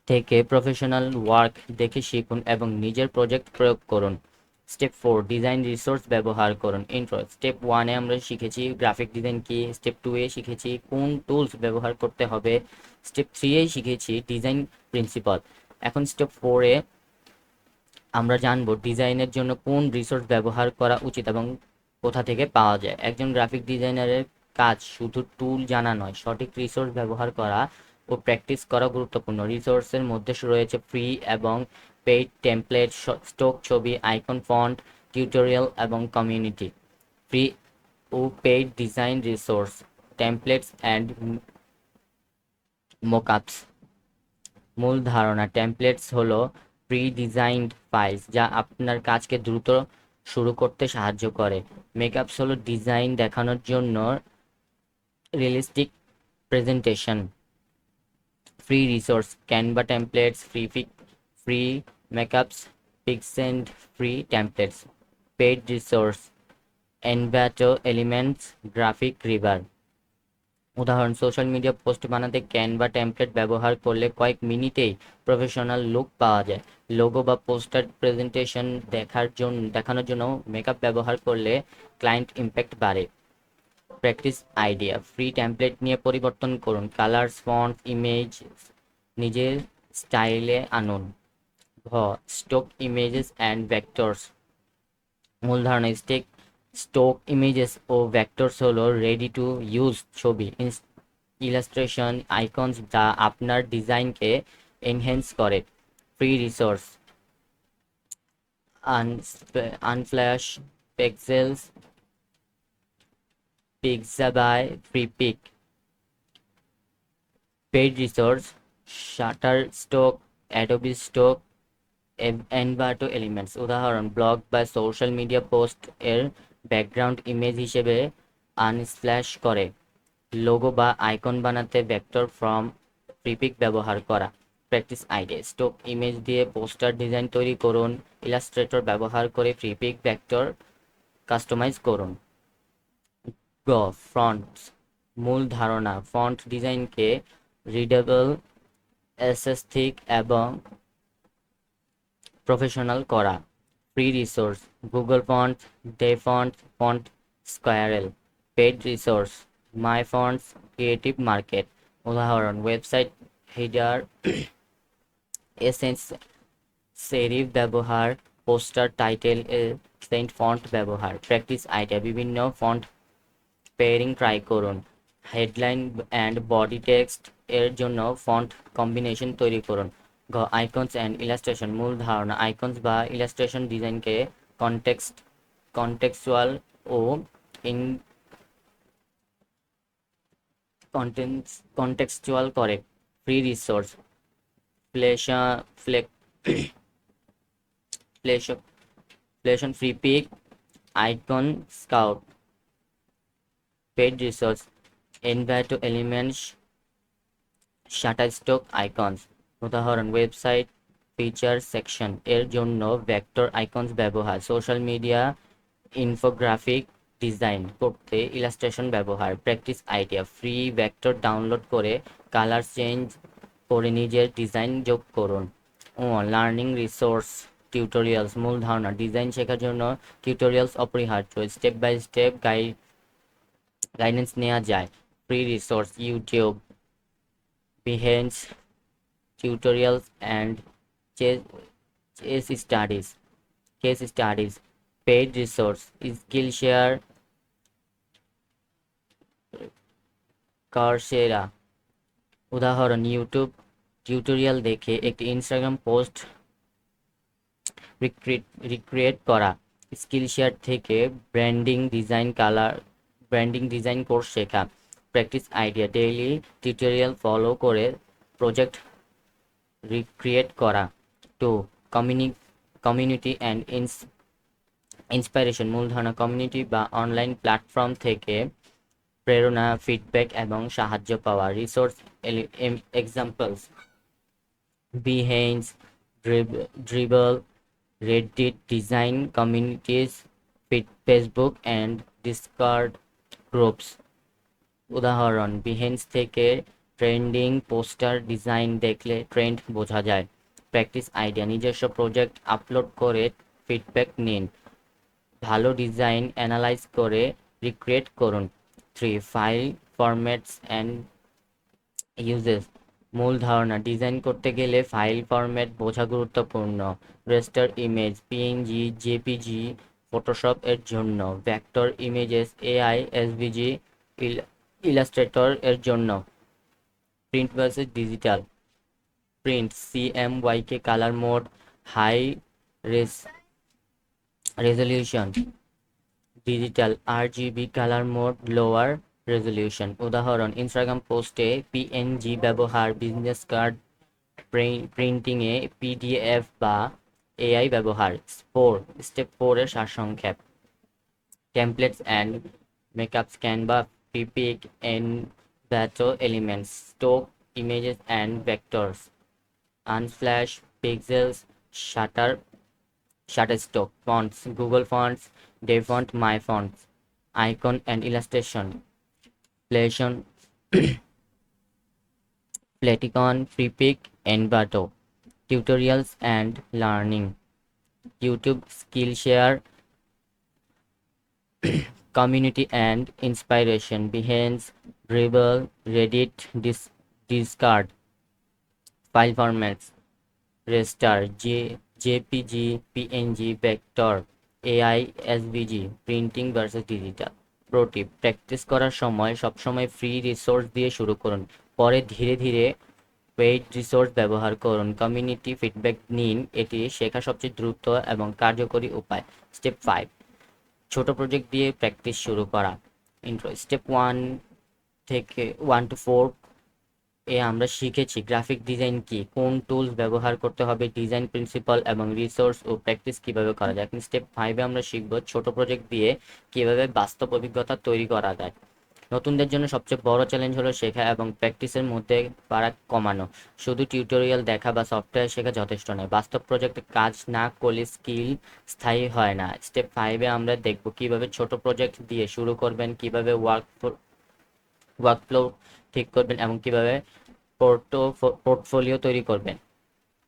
Speaker 2: থেকে প্রফেশনাল ওয়ার্ক দেখে শিখুন এবং নিজের প্রজেক্ট প্রয়োগ করুন। স্টেপ 4, ডিজাইন রিসোর্স ব্যবহার করুন। ইন্ট্রো, স্টেপ 1-এ আমরা শিখেছি গ্রাফিক ডিজাইন কি। স্টেপ 2-এ শিখেছি কোন টুলস ব্যবহার করতে হবে। স্টেপ 3-এ শিখেছি ডিজাইন প্রিন্সিপাল। এখন স্টেপ 4-এ আমরা জানবো ডিজাইনের জন্য কোন রিসোর্স ব্যবহার করা উচিত এবং কোথা থেকে পাওয়া যায়। একজন গ্রাফিক ডিজাইনারের কাজ শুধু টুল জানা নয়, সঠিক রিসোর্স ব্যবহার করা ও প্র্যাকটিস করা গুরুত্বপূর্ণ। রিসোর্সের মধ্যে রয়েছে ফ্রি এবং পেইড টেমপ্লেট, স্টক ছবি, আইকন, ফন্ট, টিউটোরিয়াল এবং কমিউনিটি। ফ্রি ও paid design resource, templates and mockups. মূল ধারণা, টেমপ্লেটস হলো প্রি-ডিজাইনড ফাইলস যা আপনার কাজকে দ্রুত শুরু করতে সাহায্য করে। মেকআপস হলো ডিজাইন দেখানোর জন্য realistic presentation. Free resource, Canva templates, free makeups, পিক্সেন্ট free templates. Paid resource, Envato, Elements, Graphic River. উদাহরণ, সোশ্যাল মিডিয়া পোস্ট বানাতে ক্যানভা টেমপ্লেট ব্যবহার করলে কয়েক মিনিটেই প্রফেশনাল লুক পাওয়া যায়। লোগো বা পোস্টার প্রেজেন্টেশন দেখানোর জন্য মেকআপ ব্যবহার করলে ক্লায়েন্ট ইমপ্যাক্ট বাড়ে। প্র্যাকটিস আইডিয়া, ফ্রি টেমপ্লেট নিয়ে পরিবর্তন করুন। কালার্স, ফন্ট, ইমেজ নিজের স্টাইলে আনুন। Stock images and vectors. মূল ধারণা, স্টক ইমেজেস ও ভেক্টরস হলো রেডি টু ইউজ ছবি, ইলাস্ট্রেশন, আইকনস যা আপনার ডিজাইনকে এনহ্যান্স করে। Free resource, Unsplash, Pexels, Pixabay, Freepik. Paid resource, Shutterstock, Adobe Stock, Envato, Elements. উদাহরণ, ব্লগ বা সোশ্যাল মিডিয়া পোস্ট এর ব্যাকগ্রাউন্ড ইমেজ হিসেবে আনস্প্ল্যাশ করে। লোগো বা আইকন বানাতে ভেক্টর ফ্রম প্রিপিক ব্যবহার করা। প্র্যাকটিস আইডিয়া, স্টক ইমেজ দিয়ে পোস্টার ডিজাইন তৈরি করুন। ইলাস্ট্রেটর ব্যবহার করে প্রিপিক ভেক্টর কাস্টমাইজ করুন। ফন্টস। মূল ধারণা, ফন্ট ডিজাইনকে রিডেবল, অ্যাসেস্থেটিক এবং প্রফেশনাল করা। Free resource, Google font, DaFont, Font Squirrel. Paid resource, MyFonts, Creative Market. উদাহরণ, ওয়েবসাইট হেডার, এসেন্স সেরিফ ব্যবহার, পোস্টার টাইটেল এ সেন্ট ফন্ট ব্যবহার। প্র্যাকটিস আইডিয়া, বিভিন্ন ফন্ট পেয়ারিং ট্রাই করুন। হেডলাইন অ্যান্ড বডি টেক্সট এর জন্য ফন্ট কম্বিনেশন তৈরি করুন। Icons and illustration. মূল ধারণা, আইকনস বা ইলাস্ট্রেশন ডিজাইনকে কন্টেক্সচুয়াল ও ইন কন্টেক্সচুয়াল করে। ফ্রি রিসোর্স, ফ্লেশন Freepik, IconScout. Paid resource, Envato, Elements, Shutterstock, icons. উদাহরণ, ওয়েবসাইট ফিচার সেকশন এর জন্য ভেক্টর আইকনস ব্যবহার। সোশ্যাল মিডিয়া ইনফোগ্রাফিক ডিজাইন করতে ইলাস্ট্রেশন ব্যবহার। Practice idea, free vector download করে কালার চেঞ্জ করে নিজের ডিজাইন যোগ করুন। Learning resource, tutorials. মূল ধারণা, ডিজাইন শেখার জন্য টিউটোরিয়ালস অপরিহার্য। স্টেপ বাই স্টেপ গাইডেন্স নেওয়া যায়। Free resource, YouTube, Behance tutorials and case studies. Paid resource, skill share, Coursera. উদাহরণ, ইউটিউব টিউটোরিয়াল দেখে একটি ইনস্টাগ্রাম পোস্ট রিক্রিয়েট করা। স্কিলশেয়ার থেকে ব্র্যান্ডিং ডিজাইন কোর্স শেখা, practice idea, daily tutorial follow করে প্রজেক্ট রিক্রিয়েট করা। টু, কমিউনিটি অ্যান্ড ইন্সপাইরেশন, মূল ধারণা, কমিউনিটি বা অনলাইন প্ল্যাটফর্ম থেকে প্রেরণা, ফিডব্যাক এবং সাহায্য পাওয়া। Resource examples: Behance, Dribbble, Reddit, design communities, Facebook and Discord groups। উদাহরণ: বিহেন্স থেকে ট্রেন্ডিং পোস্টার ডিজাইন দেখলে ট্রেন্ড বোঝা যায়। প্র্যাকটিস আইডিয়া, নিজস্ব প্রজেক্ট আপলোড করে ফিডব্যাক নিন। ভালো ডিজাইন অ্যানালাইজ করে রিক্রিয়েট করুন। 3, ফাইল ফরম্যাটস অ্যান্ড ইউজেস, মূল ধারণা, ডিজাইন করতে গেলে ফাইল ফরম্যাট বোঝা গুরুত্বপূর্ণ। Raster image, PNG, JPG Photoshop এর জন্য। Vector images, AI, SVG, Illustrator এর জন্য। Print versus digital, print CMYK colour mode, high resolution. Digital RGB colour mode, lower resolution. উদাহরণ: ইনস্টাগ্রাম পোস্টে পিএনজি ব্যবহার, বিজনেস কার্ড প্রিন্টিংয়ে পিডিএফ বা এআই ব্যবহার। স্টেপ 4 এর সারসংক্ষেপ। Templates and makeups, Canva, Freepik, Envato Elements, stock images and vectors, Unsplash, Pexels, shutter Shutterstock, fonts, Google Fonts, Devfont, MyFonts, icon and illustration, Playtion, Platicon, Freepik, Envato, tutorials and learning, YouTube, Skillshare, community and inspiration, Behance, Dribble, Reddit, Discard, file formats, Restar, JPG, PNG, vector, AI, SVG, printing versus digital. Pro tip: practice করার সময় সবসময় free resource দিয়ে শুরু করুন, পরে ধীরে ধীরে paid resource ব্যবহার করুন। কমিউনিটি ফিডব্যাক নিন, এটি শেখা সবচেয়ে দ্রুত এবং কার্যকরী উপায়। স্টেপ 5, ছোট প্রজেক্ট দিয়ে প্র্যাকটিস শুরু করা। ইন্ট্রো। স্টেপ 1 to 4 আমরা শিখেছি গ্রাফিক ডিজাইন কি, কোন টুলস ব্যবহার করতে হবে, ডিজাইন প্রিন্সিপাল এবং রিসোর্স ও প্র্যাকটিস কিভাবে করা যায়। এখন স্টেপ 5-এ আমরা শিখব ছোট প্রজেক্ট দিয়ে কিভাবে বাস্তব অভিজ্ঞতা তৈরি করা যায়। নতুনদের জন্য সবচেয়ে বড় চ্যালেঞ্জ হলো শেখা এবং প্র্যাকটিসের মধ্যে ফারাক কমানো। শুধু টিউটোরিয়াল দেখা বা সফটওয়্যার শেখা যথেষ্ট নয়, বাস্তব প্রজেক্টে কাজ না করলে স্কিল স্থায়ী হয় না। স্টেপ 5-এ আমরা দেখব কিভাবে ছোট প্রজেক্ট দিয়ে শুরু করবেন, কিভাবে ওয়ার্কফ্লো ঠিক করবেন এবং কিভাবে পোর্টফোলিও তৈরি করবেন।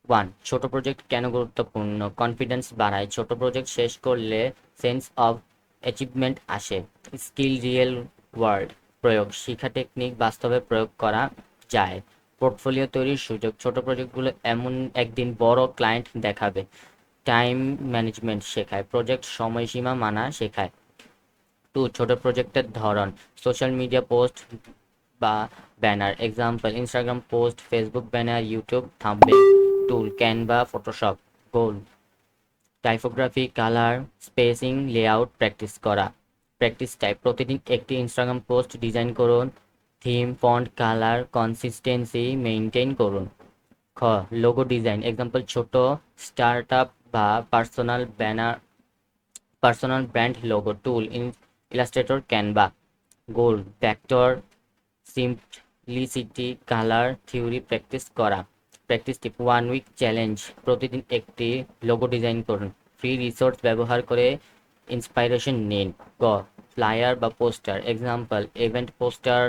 Speaker 2: 1, ছোট প্রজেক্ট কেন গুরুত্বপূর্ণ? কনফিডেন্স বাড়ায়, ছোট প্রজেক্ট শেষ করলে সেন্স অফ অ্যাচিভমেন্ট আসে। স্কিল রিয়েল ওয়ার্ল্ড প্রয়োগ, শিখা টেকনিক বাস্তবে প্রয়োগ করা যায়। পোর্টফোলিও তৈরির সুযোগ, ছোট প্রজেক্টগুলো এমন একদিন বড় ক্লায়েন্ট দেখাবে। টাইম ম্যানেজমেন্ট শেখায়, প্রজেক্ট সময়সীমা মানা শেখায়। 2, ছোট প্রজেক্টের ধরন, সোশ্যাল মিডিয়া পোস্ট বা banner. Example: Instagram post, Facebook banner, YouTube thumbnail. Tool: Canva, Photoshop. Goal: typography, colour, spacing, layout practice করা। প্র্যাকটিস টাইপ: প্রতিদিন একটি ইনস্টাগ্রাম পোস্ট ডিজাইন করুন, theme, font, colour, consistency maintain করুন। খ, লোগো ডিজাইন। এক্সাম্পল: ছোট startup বা personal brand logo. Tool: Illustrator, Canva. Goal: vector, simplicity, colour theory practice করা। Practice tip: 1 week challenge, প্রতিদিন একটি লোগো ডিজাইন করুন, ফ্রি রিসোর্স ব্যবহার করে ইন্সপাইরেশন নিন। গ, ফ্লায়ার বা poster. Example: event poster,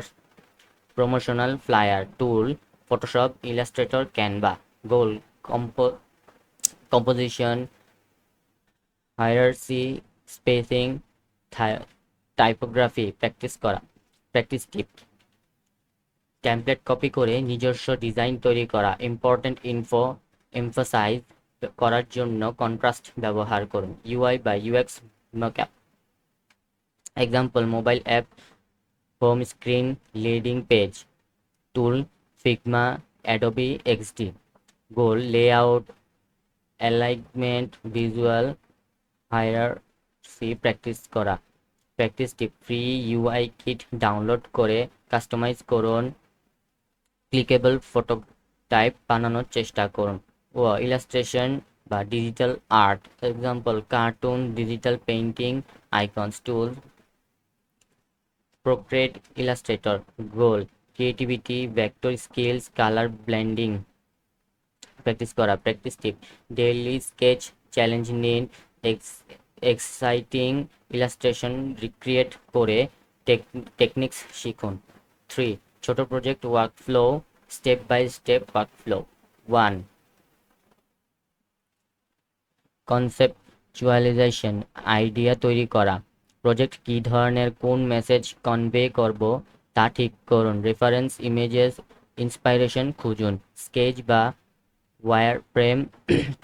Speaker 2: promotional flyer. Tool: Photoshop, Illustrator, Canva. Goal: composition, hierarchy, spacing, typography practice করা। প্র্যাকটিস টিপ: টেমপ্লেট কপি করে নিজস্ব ডিজাইন তৈরি করা। ইম্পর্টেন্ট ইনফো এমফাসাইজ করার জন্য কন্ট্রাস্ট ব্যবহার করুন। ইউআই বা UX mockup. Example: mobile app, home screen, landing page. Tool: Figma, Adobe XD. Goal: layout, alignment, visual সি প্র্যাকটিস করা। Practice tip, free UI kit download করে কাস্টমাইজ করুন, ক্লিকেবল ফটো টাইপ বানানোর চেষ্টা করুন। ও ইলাস্ট্রেশন বা digital art, example cartoon, digital painting, icons tool, Procreate Illustrator. Goal, creativity, vector skills, colour blending practice করা। Practice tip, daily sketch challenge নিন, exciting illustration recreate করে টেকনিক্স শিখুন। 3. ছোট project workflow, step by step workflow. 1. Conceptualisation, idea তৈরি করা। Project কী ধরনের, কোন message convey করব তা ঠিক করুন। রেফারেন্স ইমেজেস, ইন্সপাইরেশন খুঁজুন। স্কেচ বা ওয়্যারফ্রেম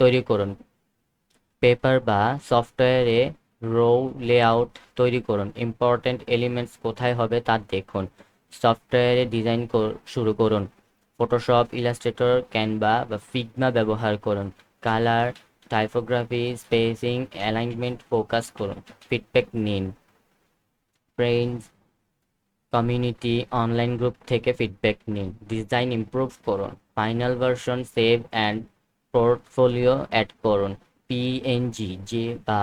Speaker 2: তৈরি করুন। পেপার বা সফটওয়্যারে রো লেআউট তৈরি করুন। ইম্পর্ট্যান্ট এলিমেন্টস কোথায় হবে তা দেখুন। সফটওয়্যারে ডিজাইন শুরু করুন। ফটোশপ, ইলাস্ট্রেটর, ক্যানভা বা ফিগমা ব্যবহার করুন। Colour, typography, spacing, alignment focus করুন। ফিডব্যাক নিন। ফ্রেন্ডস, কমিউনিটি, অনলাইন গ্রুপ থেকে ফিডব্যাক নিন। ডিজাইন ইমপ্রুভ করুন। Final version save and portfolio add করুন। পিএনজি বা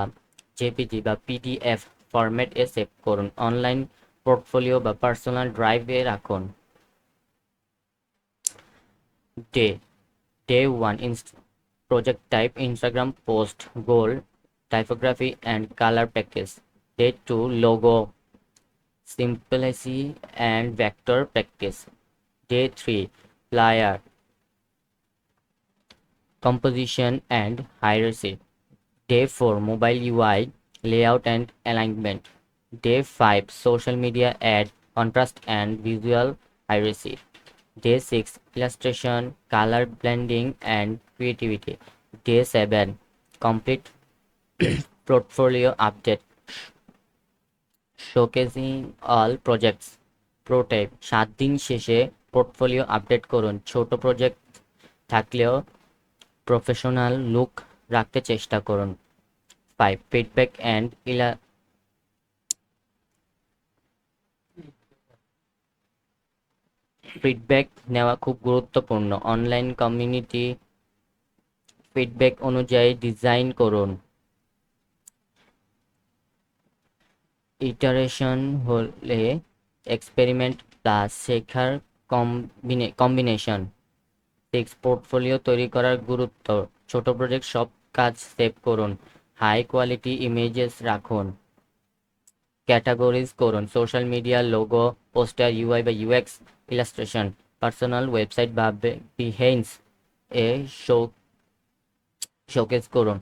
Speaker 2: জেপিজি বা পিডিএফ ফরম্যাটে সেভ করুন। অনলাইন পোর্টফোলিও বা পার্সোনাল ড্রাইভে রাখুন। Day day 1, project type Instagram post. Goal, typography and color practice. Day 2, logo, simplicity and vector practice. Day 3, flyer, composition and hierarchy. Day 4, mobile UI, layout and alignment. Day 5, social media ad, contrast and visual hierarchy. Day 6, illustration, color blending and creativity. Day 7, complete portfolio update, showcasing all projects. Pro tip, 7 দিন শেষে portfolio update করুন। ছোট project থাকলেও professional look রাখতে চেষ্টা করুন। 5. Feedback and feedback নেওয়া খুব গুরুত্বপূর্ণ। অনলাইন কমিউনিটি ফিডব্যাক অনুযায়ী ডিজাইন করুন। ইটারেশন হলে এক্সপেরিমেন্ট প্লাস শেখার কম্বিনেশন। 6. পোর্টফোলিও তৈরি করার গুরুত্ব, ছোট প্রজেক্ট সব কাজ সেভ করুন। হাই কোয়ালিটি ইমেজেস রাখুন। ক্যাটাগরিজ করুন, social media, logo, poster, UI বা ইউএক্স, ইলাস্ট্রেশন। পার্সোনাল ওয়েবসাইট বা বিহেইন্স এ শোকেস করুন।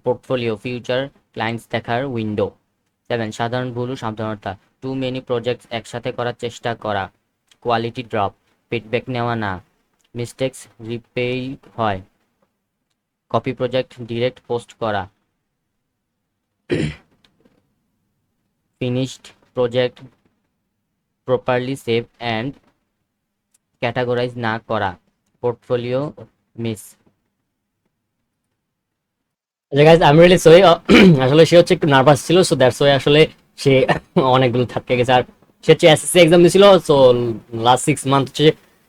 Speaker 2: পোর্টফোলিও ফিউচার ক্লায়েন্টস দেখার উইন্ডো। 7. সাধারণ ভুল ও সাবধানতা, টু মেনি প্রজেক্টস একসাথে করার চেষ্টা করা। কোয়ালিটি ড্রপ, ফিডব্যাক নেওয়া না। মিস্টেক্স রিপেই হয়। কপি প্রজেক্ট ডিরেক্ট পোস্ট করা। Finished project properly save and categorise না করা। Portfolio miss.
Speaker 1: Guys I am really sorry, আসলে সে হচ্ছে একটু নার্ভাস ছিল, সো দ্যাটস ওয়াই আসলে সে অনেকগুলো থাকতে গেছে। আর সে হচ্ছে এসএসসি এক্সাম দিয়েছিল, সো লাস্ট 6 মান্থ হচ্ছে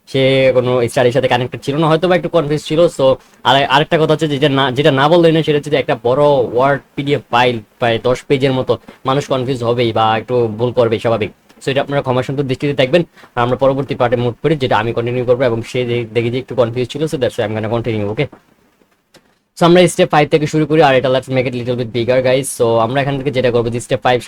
Speaker 1: সে কোনো স্টাডির সাথে কানেক্টেড ছিল না, হয়তো বা একটু কনফিউজ ছিল। সো আর আরেকটা কথা হচ্ছে যেটা না বললেই না, সেটা হচ্ছে যে একটা বড় ওয়ার্ড পিডিএফ ফাইল প্রায় 10 পেজের মতো, মানুষ কনফিউজ হবেই বা একটু ভুল করবে স্বাভাবিক। সো এটা আপনারা ক্ষমা সুন্দর দৃষ্টিতে দেখবেন। আর আমরা পরবর্তী পার্টে মুভ করি, যেটা আমি কন্টিনিউ করবো, এবং সে দেখি যে একটু কনফিউজ ছিল, so that's why I am gonna continue. Okay, so আমরা স্টেপ 5 থেকে শুরু করি, আর এটা let's make it little bit bigger guys. So আমরা এখান থেকে যেটা করবো, যে স্টেপ 5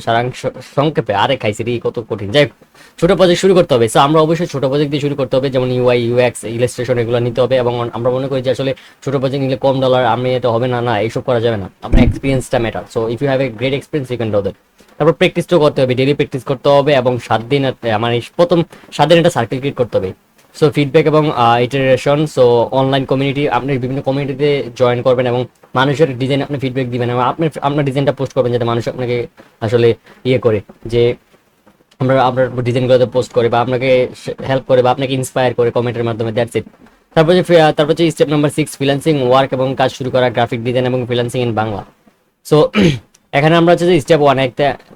Speaker 1: সারাংশ সংক্ষেপে, আরে খাইছি রে কত কঠিন, যাই হোক, ছোট প্রজেক্ট শুরু করতে হবে। সো আমরা অবশ্যই ছোট প্রজেক্ট দিয়ে শুরু করতে হবে, যেমন ইউআই, ইউএক্স, ইলাস্ট্রেশন এগুলো নিতে হবে। এবং আমরা মনে করি যে আসলে ছোট প্রজেক্ট নিলে কম ডলার আমি এটা হবে না, না এইসব করা যাবে না, আপনার এক্সপিরিয়েন্সটা matter. So if you have a great experience you can do that. তারপর প্র্যাকটিসটাও করতে হবে, ডেইলি প্র্যাকটিস করতে হবে, এবং 7 দিন মানে প্রথম 7 দিন একটা সার্কেল ক্রিয়েট করতে হবে। সো ফিডব্যাক এবং ইটারেশন, সো অনলাইন কমিউনিটি, আপনি বিভিন্ন কমিউনিটিতে জয়েন করবেন এবং মানুষের ডিজাইন আপনি ফিডব্যাক দিবেন, এবং আপনি আপনার ডিজাইনটা পোস্ট করবেন, যাতে মানুষ আপনাকে আসলে ইয়ে করে, যে আপনার ডিজাইনগুলোতে পোস্ট করে বা আপনাকে হেল্প করে বা আপনাকে ইন্সপায়ার করে কমেন্টের মাধ্যমে। That's it. তারপর যে স্টেপ নাম্বার 6, ফ্রিল্যান্সিং ওয়ার্ক এবং কাজ শুরু করা, গ্রাফিক ডিজাইন এবং ফ্রিল্যান্সিং ইন বাংলা। সো এখানে আমরা হচ্ছে যে স্টেপ ওয়ান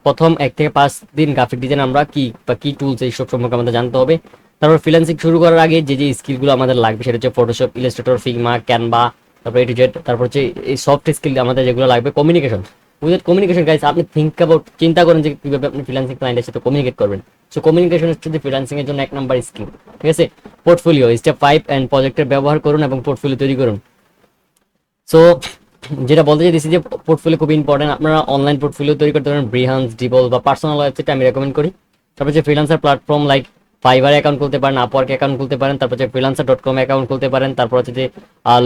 Speaker 1: প্রথম 1 থেকে 5 দিন গ্রাফিক ডিজাইন আমরা কি বা কি টুলস এইসব সম্পর্কে আমাদের জানতে হবে। তারপর ফ্রিল্যান্সিং শুরু করার আগে যে যে স্কিলগুলো আমাদের লাগবে সেটা হচ্ছে ফটোশপ, ইলাস্ট্রেটর, ফিগমা, ক্যানভা, তারপর এ টু জেড। তারপর হচ্ছে এই সফট স্কিল আমাদের যেগুলো লাগবে, কমিউনিকেশন। উইথ কমিউনিকেশন গাইস, আপনি থিঙ্ক অ্যাবাউট, চিন্তা করেন যে কিভাবে আপনি ফ্রিল্যান্সিং ক্লায়েন্টের সাথে কমিউনিকেট করবেন। সো কমিউনিকেশন হচ্ছে যে ফ্রিল্যান্সিং এর জন্য 1 নাম্বার স্কিল। ঠিক আছে। পোর্টফোলিও স্টেপ 5 এন্ড প্রজেক্টের ব্যবহার করুন এবং পোর্টফোলিও তৈরি করুন। সো যেটা বলতে চাইছি যে পোর্টফোলিও খুব ইম্পর্টেন্ট। আপনারা অনলাইন পোর্টফোলিও তৈরি করতে পারেন ব্রিহান্স, ডিবল বা পার্সোনাল ওয়েবসাইট আমি রেকমেন্ড করি। তারপর যে freelancer platform like fibre account খুলতে পারেন, আপওয়ার্ক অ্যাকাউন্ট খুলতে পারেন, তারপর যে freelancer.com অ্যাকাউন্ট খুলতে পারেন। তারপর হচ্ছে যে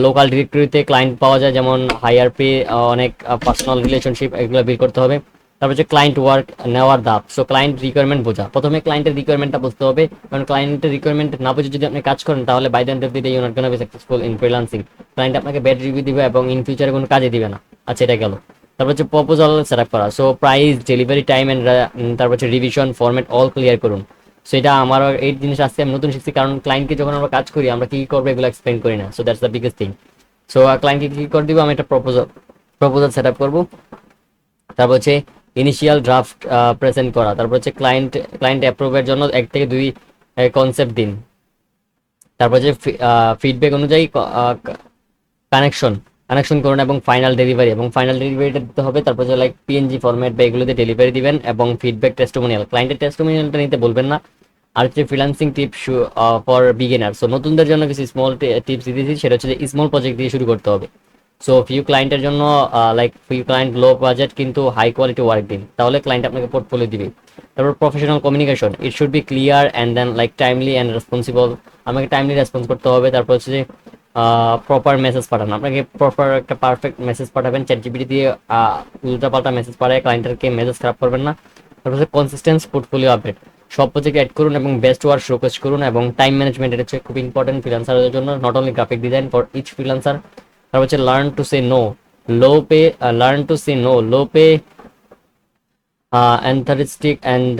Speaker 1: লোকাল ডিরেক্টরিতে ক্লায়েন্ট পাওয়া যায়, যেমন হায়ার পে, অনেক পার্সোনাল রিলেশনশিপ, এগুলো বিল করতে হবে। তারপর হচ্ছে ক্লায়েন্ট ওয়ার্ক নেওয়ার ধাপ। সো ক্লায়েন্ট রিকোয়ারমেন্ট বোঝা, প্রথমে ক্লায়েন্টের রিকোয়ারমেন্টটা বুঝতে হবে, কারণ ক্লায়েন্টের রিকোয়ারমেন্ট না বুঝে যদি আপনি কাজ করেন তাহলে by the end of the day you not gonna be successful in freelancing. Client আপনাকে ব্যাড রিভিউ দিবে এবং ইন ফিউচারে কোনো কাজে দিবে না। আচ্ছা, এটা গেল। তারপর হচ্ছে প্রপোজাল সেট আপ করা। So price, delivery time and তারপর হচ্ছে রিভিশন ফরম্যাট অল ক্লিয়ার করুন। সো এটা আমারও এই জিনিস আজকে আমি নতুন শিখছি, কারণ ক্লায়েন্টকে যখন আমরা কাজ করি আমরা কি করবো এগুলো এক্সপ্লেন করি না। So that's the biggest thing. So ক্লায়েন্টকে কি করে দিব, আমি একটা প্রপোজাল সেট আপ করবো। তারপর হচ্ছে ইনিশিয়াল ড্রাফট প্রেজেন্ট করা। তারপর হচ্ছে ক্লায়েন্ট অ্যাপ্রুভের জন্য 1 থেকে 2 কনসেপ্ট দিন। তারপর যে ফিডব্যাক অনুযায়ী কানেকশন কানেকশন করুন এবং ফাইনাল ডেলিভারিটা দিতে হবে। তারপর যে লাইক পিএনজি ফরম্যাট বা এগুলোতে ডেলিভারি দিবেন এবং ফিডব্যাক টেস্টিমোনিয়াল, ক্লায়েন্টের টেস্টিমোনিয়ালটা নিতে বলবেন না। আর হচ্ছে freelancing tips for beginner. So নতুনদের জন্য কিছু স্মল টিপস দিতেছি, সেটা হচ্ছে যে স্মল প্রজেক্ট দিয়ে শুরু করতে হবে। সো ক্লায়েন্টের জন্য ফিউ ক্লায়েন্ট লো বাজেট কিন্তু হাই কোয়ালিটি ওয়ার্ক দিন, তাহলে ক্লায়েন্ট আপনাকে পোর্টফোলিও দিবে। তারপর professional communication, it should be clear and then like timely and responsible. আমাকে টাইমলি রেসপন্স করতে হবে। তারপর হচ্ছে যে প্রপার মেসেজ পাঠানো, আপনাকে প্রপার একটা পারফেক্ট মেসেজ পাঠাবেন। চ্যাট জিপিটি দিয়ে উল্টাপাল্টা মেসেজ পাঠায় ক্লায়েন্টেরকে মেসেজ খারাপ করবেন না। তারপর হচ্ছে কনসিস্টেন্স পোর্টফোলিও আপডেট, সব প্রজেক্ট অ্যাড করুন এবং বেস্ট ওয়ার্ক শোকেস করুন। এবং টাইম ম্যানেজমেন্ট, এটা হচ্ছে খুব ইম্পর্টেন্ট ফ্রিল্যান্সারদের জন্য, not only graphic design, for each freelancer. তারপর হচ্ছে learn to say no low pay unrealistic and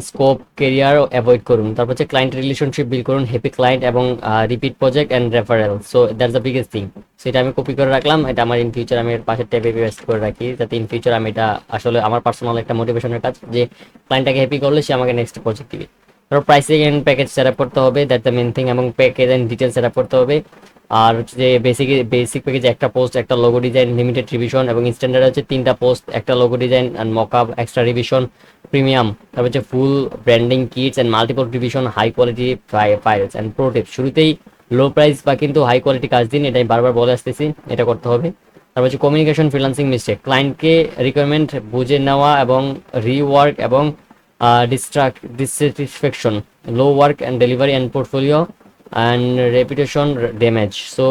Speaker 1: scope career avoid করুন। তারপর হচ্ছে ক্লায়েন্ট রিলেশনশিপ বিল্ড করুন, হ্যাপি ক্লায়েন্ট এবং repeat project and referral. So that's the biggest thing. সেটা আমি copy করে রাখলাম, এটা আমার ইন ফিউচার আমি এর পাশের ট্যাবে পেস্ট করে রাখি, যাতে ইন ফিউচার আমি এটা আসলে আমার পার্সোনাল একটা মোটিভেশনের কাজ, যে ক্লায়েন্টটাকে হ্যাপি করলে সে আমাকে নেক্সট প্রজেক্ট দিবে। তারপর pricing and package set up করতে হবে, দ্যাট দ্য মেন থিং, এবং package and details set up করতে হবে। আর হচ্ছে যে বেসিক প্যাকেজে একটা পোস্ট, একটা লোগো ডিজাইন, লিমিটেড রিভিশন, এবং স্ট্যান্ডার্ড হচ্ছে 3টা পোস্ট, একটা logo design and mockup, extra revision, premium. তারপর হচ্ছে full branding kits and multiple revision, high quality files and pro tips. শুরুতেই লো প্রাইস বা কিন্তু হাই কোয়ালিটি কাজ দিন, এটাই বারবার বলে আসতেছি, এটা করতে হবে। তারপর হচ্ছে কমিউনিকেশন ফ্রিল্যান্সিং মিস্টেক, ক্লায়েন্টকে রিকোয়ারমেন্ট বুঝে নেওয়া এবং রিওয়ার্ক এবং dissatisfaction, low work and delivery and portfolio and reputation damage. So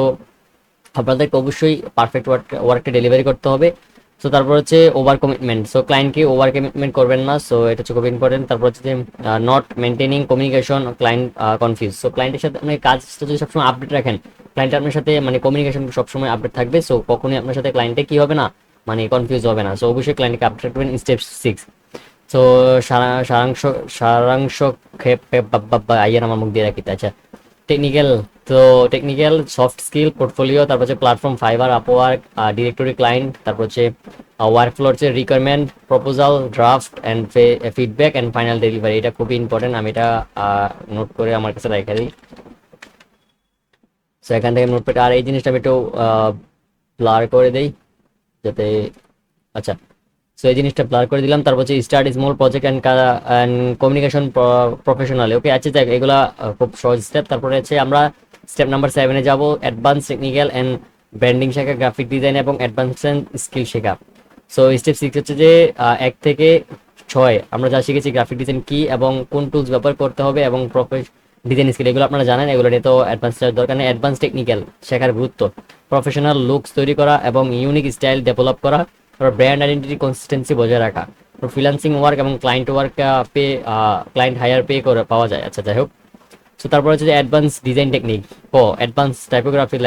Speaker 1: আপনাদেরকে অবশ্যই পারফেক্ট ওয়ার্কটা ডেলিভারি করতে হবে। সো তারপর হচ্ছে ওভার কমিটমেন্ট, সো ক্লায়েন্টকে ওভার কমিটমেন্ট করবেন না। সো এটা হচ্ছে খুব ইম্পর্টেন্ট। তারপর হচ্ছে যে not maintaining communication, client confuse. So ক্লায়েন্টের সাথে আপনি কাজটা যদি সবসময় আপডেট রাখেন, ক্লায়েন্ট আপনার সাথে মানে কমিউনিকেশন সবসময় আপডেট থাকবে। সো কখনোই আপনার সাথে ক্লায়েন্টে কি হবে না, মানে কনফিউজ হবে না। সো অবশ্যই ক্লায়েন্টকে আপডেট রাখবেন। স্টেপ 6। তো সারাংশ সারাংশ আইয়ার আমার মুখ দিয়ে রাখি। আচ্ছা, টেকনিক্যাল। তো টেকনিক্যাল সফট স্কিল, পোর্টফোলিও, তারপর হচ্ছে platform fibre, Upwork, directory client, তারপর হচ্ছে ওয়ার্ক ফ্লো, হচ্ছে requirement, proposal, draft and feedback and final delivery. এটা খুবই ইম্পর্টেন্ট, আমি এটা নোট করে আমার কাছে রেখে দিই। সো এখান থেকে নোট পেটে, আর এই জিনিসটা আমি একটু ব্লার করে দেই যাতে, আচ্ছা। সো এই জিনিসটা ব্লার করে দিলাম। তারপর হচ্ছে start small project and communication professionally. Okay, আচ্ছা যাক, এগুলা খুব সহজ স্টেপ। তারপরে হচ্ছে আমরা স্টেপ নাম্বার 7-এ যাবো, অ্যাডভান্স টেকনিক্যাল অ্যান্ড ব্র্যান্ডিং শেখা, গ্রাফিক ডিজাইন এবং অ্যাডভান্স স্কিল শেখা। সো স্টেপ 6 হচ্ছে যে 1 থেকে 6 আমরা যা শিখেছি, গ্রাফিক ডিজাইন কি এবং কোন টুলস ব্যবহার করতে হবে এবং ডিজাইন স্কিল, এগুলো আপনারা জানেন, এগুলো নিয়ে তো অ্যাডভান্স দরকার নেই। অ্যাডভান্স টেকনিক্যাল শেখার গুরুত্ব, প্রফেশনাল লুকস তৈরি করা এবং ইউনিক স্টাইল ডেভেলপ করা, তারপর ব্র্যান্ড আইডেন্টিটি কনসিস্টেন্সি বজায় রাখা, ফ্রিল্যান্সিং ওয়ার্ক এবং client work client higher pay করে পাওয়া যায়। আচ্ছা, যাই হোক। সো তারপর হচ্ছে যে advance design technique, advance typography,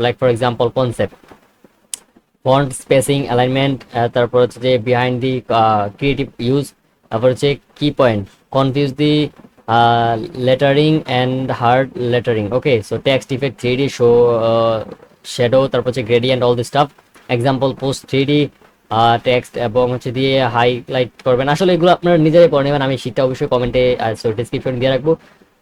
Speaker 1: like for example concept, font, spacing, alignment. তারপর হচ্ছে যে বিহাইন্ড দি ক্রিয়েটিভ ইউজ। তারপর হচ্ছে কি point, confuse the lettering and hard lettering. Okay, so text effect, 3D show, shadow, তারপর হচ্ছে gradient, all the staff. Example post 3D text এবং হচ্ছে দিয়ে হাইলাইট করবেন। আসলে এগুলো আপনারা নিজেরাই করে নেবেন, আমি সেটা অবশ্যই কমেন্টে ডিসক্রিপশন দিয়ে রাখবো।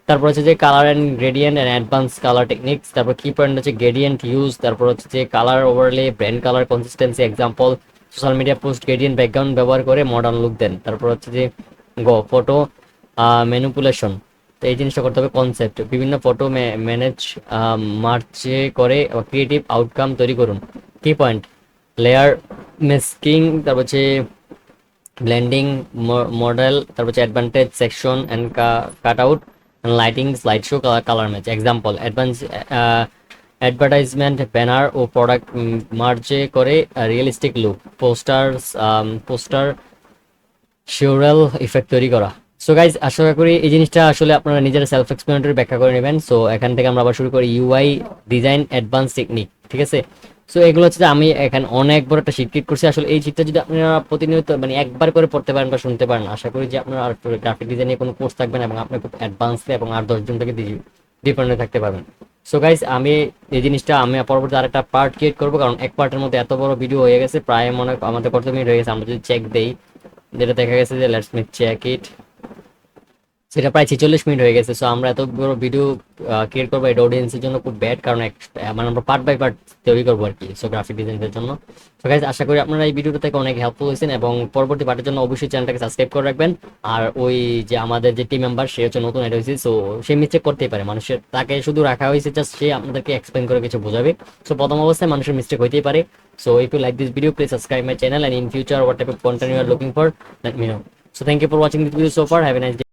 Speaker 1: তারপর হচ্ছে যে colour and gradient and advance colour techniques, তারপর কি পয়েন্ট হচ্ছে গ্রেডিয়েন্ট ইউজ, তারপর হচ্ছে যে colour overlay, brand colour consistency example, social media post gradient background ব্যবহার করে মডার্ন লুক দেন। তারপর হচ্ছে যে ফটো ম্যানিপুলেশন, তো এই জিনিসটা করতে হবে। কনসেপ্ট, বিভিন্ন ফটো ম্যানেজ মার্চে করে ক্রিয়েটিভ আউটকাম তৈরি করুন। কি পয়েন্ট লেয়ার মেস্কিং, তারপর হচ্ছে ব্লেন্ডিং, মডেল, তারপর হচ্ছে advantage section and cut out, lighting, slide show, colour match example advance advertisement, banner ও প্রোডাক্ট মার্জে করে realistic look, poster surreal effect তৈরি করা। সো গাইজ, আশা করি এই জিনিসটা আসলে আপনারা নিজেরা সেলফ এক্সপ্লেনেটরি ব্যাখ্যা করে নেবেন। সো এখান থেকে আমরা আবার শুরু করি ইউআই ডিজাইন অ্যাডভান্স টেকনিক, ঠিক আছে। সো এগুলো হচ্ছে যে আমি এখানে অনেক বড় একটা শিট ক্রিয়েট করছি। আসলে এই শিটটা যদি আপনারা প্রতিনিয়ত মানে একবার করে পড়তে পারেন বা শুনতে পারেন, আশা করি যে আপনারা গ্রাফিক ডিজাইনে কোনো কোর্স থাকবেন এবং আপনি খুব অ্যাডভান্স এবং আর 10 জন থেকে ডিপেন্ডে থাকতে পারবেন। সো গাইজ, আমি এই জিনিসটা আমি পরবর্তী আরেকটা পার্ট ক্রিয়েট করবো, কারণ এক পার্টের মধ্যে এত বড় ভিডিও হয়ে গেছে, প্রায় মনে হয় আমাদের কত মিনিট হয়ে গেছে। আমরা যদি চেক দেই, যেটা দেখা গেছে যে লেটস মি চেক ইট, সেটা প্রায় 46 মিনিট হয়ে গেছে। সো আমরা এত বড় ভিডিও ক্রিয়েট করবো, এটা অডিয়েন্সের জন্য খুব ব্যাড, কারণ মানে আমরা পার্ট বাই পার্ট তৈরি করবো আর কি, সো গ্রাফিক ডিজাইনের জন্য। সো গাইজ, আশা করি আপনারা এই ভিডিওটা থেকে অনেক হেল্পফুল হয়েছেন এবং পরবর্তী পার্টের জন্য অবশ্যই চ্যানেলটাকে সাবস্ক্রাইব করে রাখবেন। আর ওই যে আমাদের যে টিম মেম্বার, সে হচ্ছে নতুন অ্যাড হয়েছে, সো সে মিস্টেক করতেই পারে, মানুষের তাকে শুধু রাখা হয়েছে জাস্ট সে আপনাদেরকে এক্সপ্লেন করে কিছু বোঝাবে। সো প্রথম অবস্থায় মানুষের মিস্টেক হইতেই পারে। So if you like this video, please subscribe my channel, and in future what type of content you are looking for, let me know. So thank you for watching this video so far. Have a nice day.